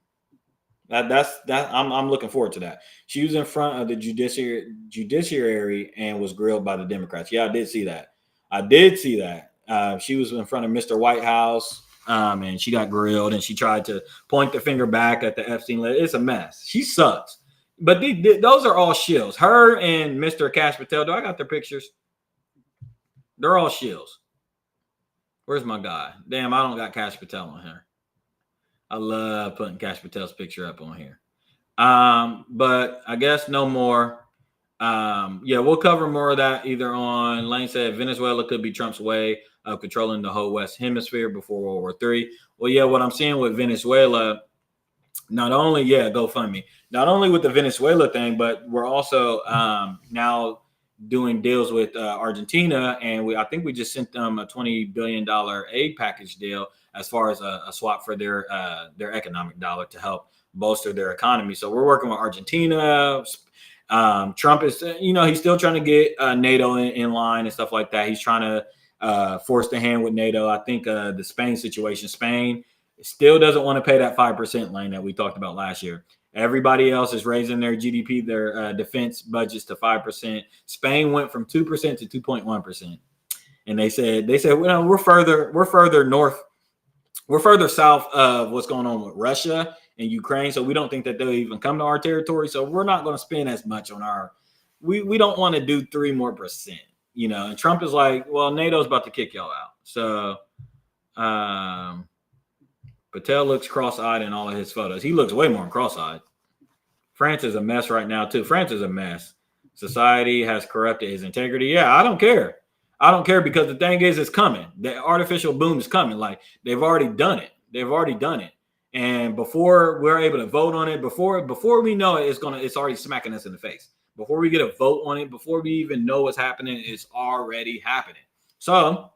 [SPEAKER 6] looking forward to that. She was in front of the judiciary and was grilled by the Democrats. Yeah, I did see that. She was in front of Mr. White House. And she got grilled, and she tried to point the finger back at the Epstein list. It's a mess. She sucks. But those are all shills. Her and Mr. Cash Patel, do I got their pictures? They're all shills. Where's my guy? Damn, I don't got Cash Patel on here. I love putting Cash Patel's picture up on here. But I guess no more. We'll cover more of that either on, Lane said, Venezuela could be Trump's way of controlling the whole West Hemisphere before World War III. Well, yeah, what I'm seeing with Venezuela not only GoFundMe, not only with the Venezuela thing, but we're also now doing deals with Argentina, and I think we just sent them a $20 billion aid package deal as far as a swap for their economic dollar to help bolster their economy. So we're working with Argentina. Trump is, he's still trying to get NATO in line and stuff like that. He's trying to force the hand with NATO. I think the Spain situation, Spain still doesn't want to pay that 5% lane that we talked about last year. Everybody else is raising their GDP, their defense budgets to 5%. Spain went from 2% to 2.1%, and they said, well, we're further north, we're further south of what's going on with Russia and Ukraine, so we don't think that they'll even come to our territory. So we're not going to spend as much on our. We don't want to do 3% more, And Trump is like, well, NATO's about to kick y'all out. So Patel looks cross-eyed in all of his photos. He looks way more cross-eyed. France is a mess right now, too. France is a mess. Society has corrupted his integrity. Yeah, I don't care. I don't care because the thing is, it's coming. The artificial boom is coming. Like, they've already done it. And before we're able to vote on it, before we know it, it's already smacking us in the face. Before we get a vote on it, before we even know what's happening, it's already happening. So,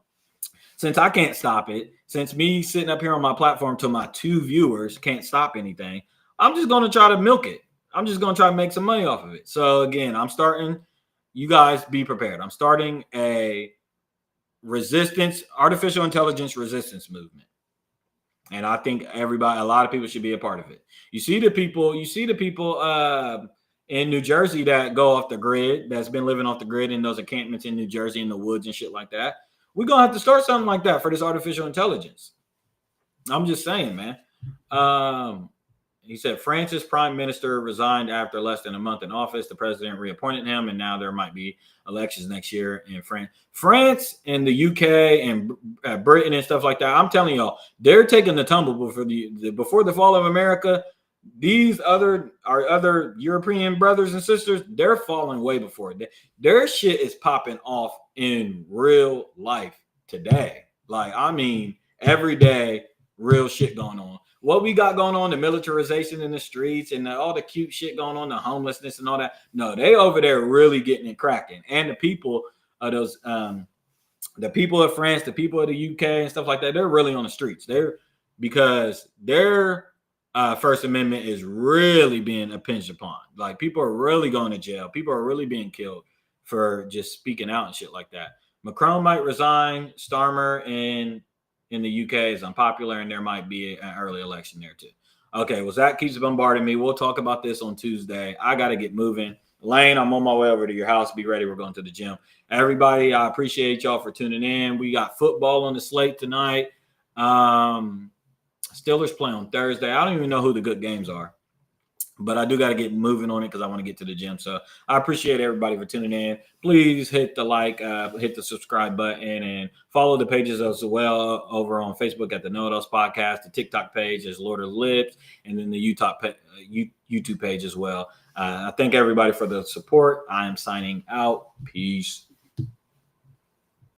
[SPEAKER 6] since I can't stop it, since me sitting up here on my platform to my 2 viewers can't stop anything, I'm just going to try to milk it. I'm just going to try to make some money off of it. So again, you guys be prepared. I'm starting a artificial intelligence resistance movement. And I think a lot of people should be a part of it. You see the people in New Jersey that go off the grid, that's been living off the grid in those encampments in New Jersey in the woods and shit like that. We're going to have to start something like that for this artificial intelligence. I'm just saying, man. He said France's prime minister resigned after less than a month in office. The president reappointed him, and now there might be elections next year in France. France and the UK and Britain and stuff like that, I'm telling y'all, they're taking the tumble before the fall of America. Our other European brothers and sisters, they're falling way before. Their shit is popping off in real life today. Like, I mean, every day, real shit going on. What we got going on, the militarization in the streets and all the cute shit going on, the homelessness and all that. No, they over there really getting it cracking. And the people of those, the people of France, the people of the UK and stuff like that, they're really on the streets. Because their First Amendment is really being impinged upon. Like, people are really going to jail. People are really being killed for just speaking out and shit like that. Macron might resign. Starmer in the UK is unpopular, and there might be an early election there too. Okay, well, Zach keeps bombarding me. We'll talk about this on Tuesday. I got to get moving. Lane, I'm on my way over to your house. Be ready. We're going to the gym. Everybody, I appreciate y'all for tuning in. We got football on the slate tonight. Steelers play on Thursday. I don't even know who the good games are, but I do got to get moving on it because I want to get to the gym. So I appreciate everybody for tuning in. Please hit the like, hit the subscribe button, and follow the pages as well over on Facebook at the Know It Alls Podcast. The TikTok page is Lord of the Lips, and then the YouTube page as well. I thank everybody for the support. I am signing out. Peace.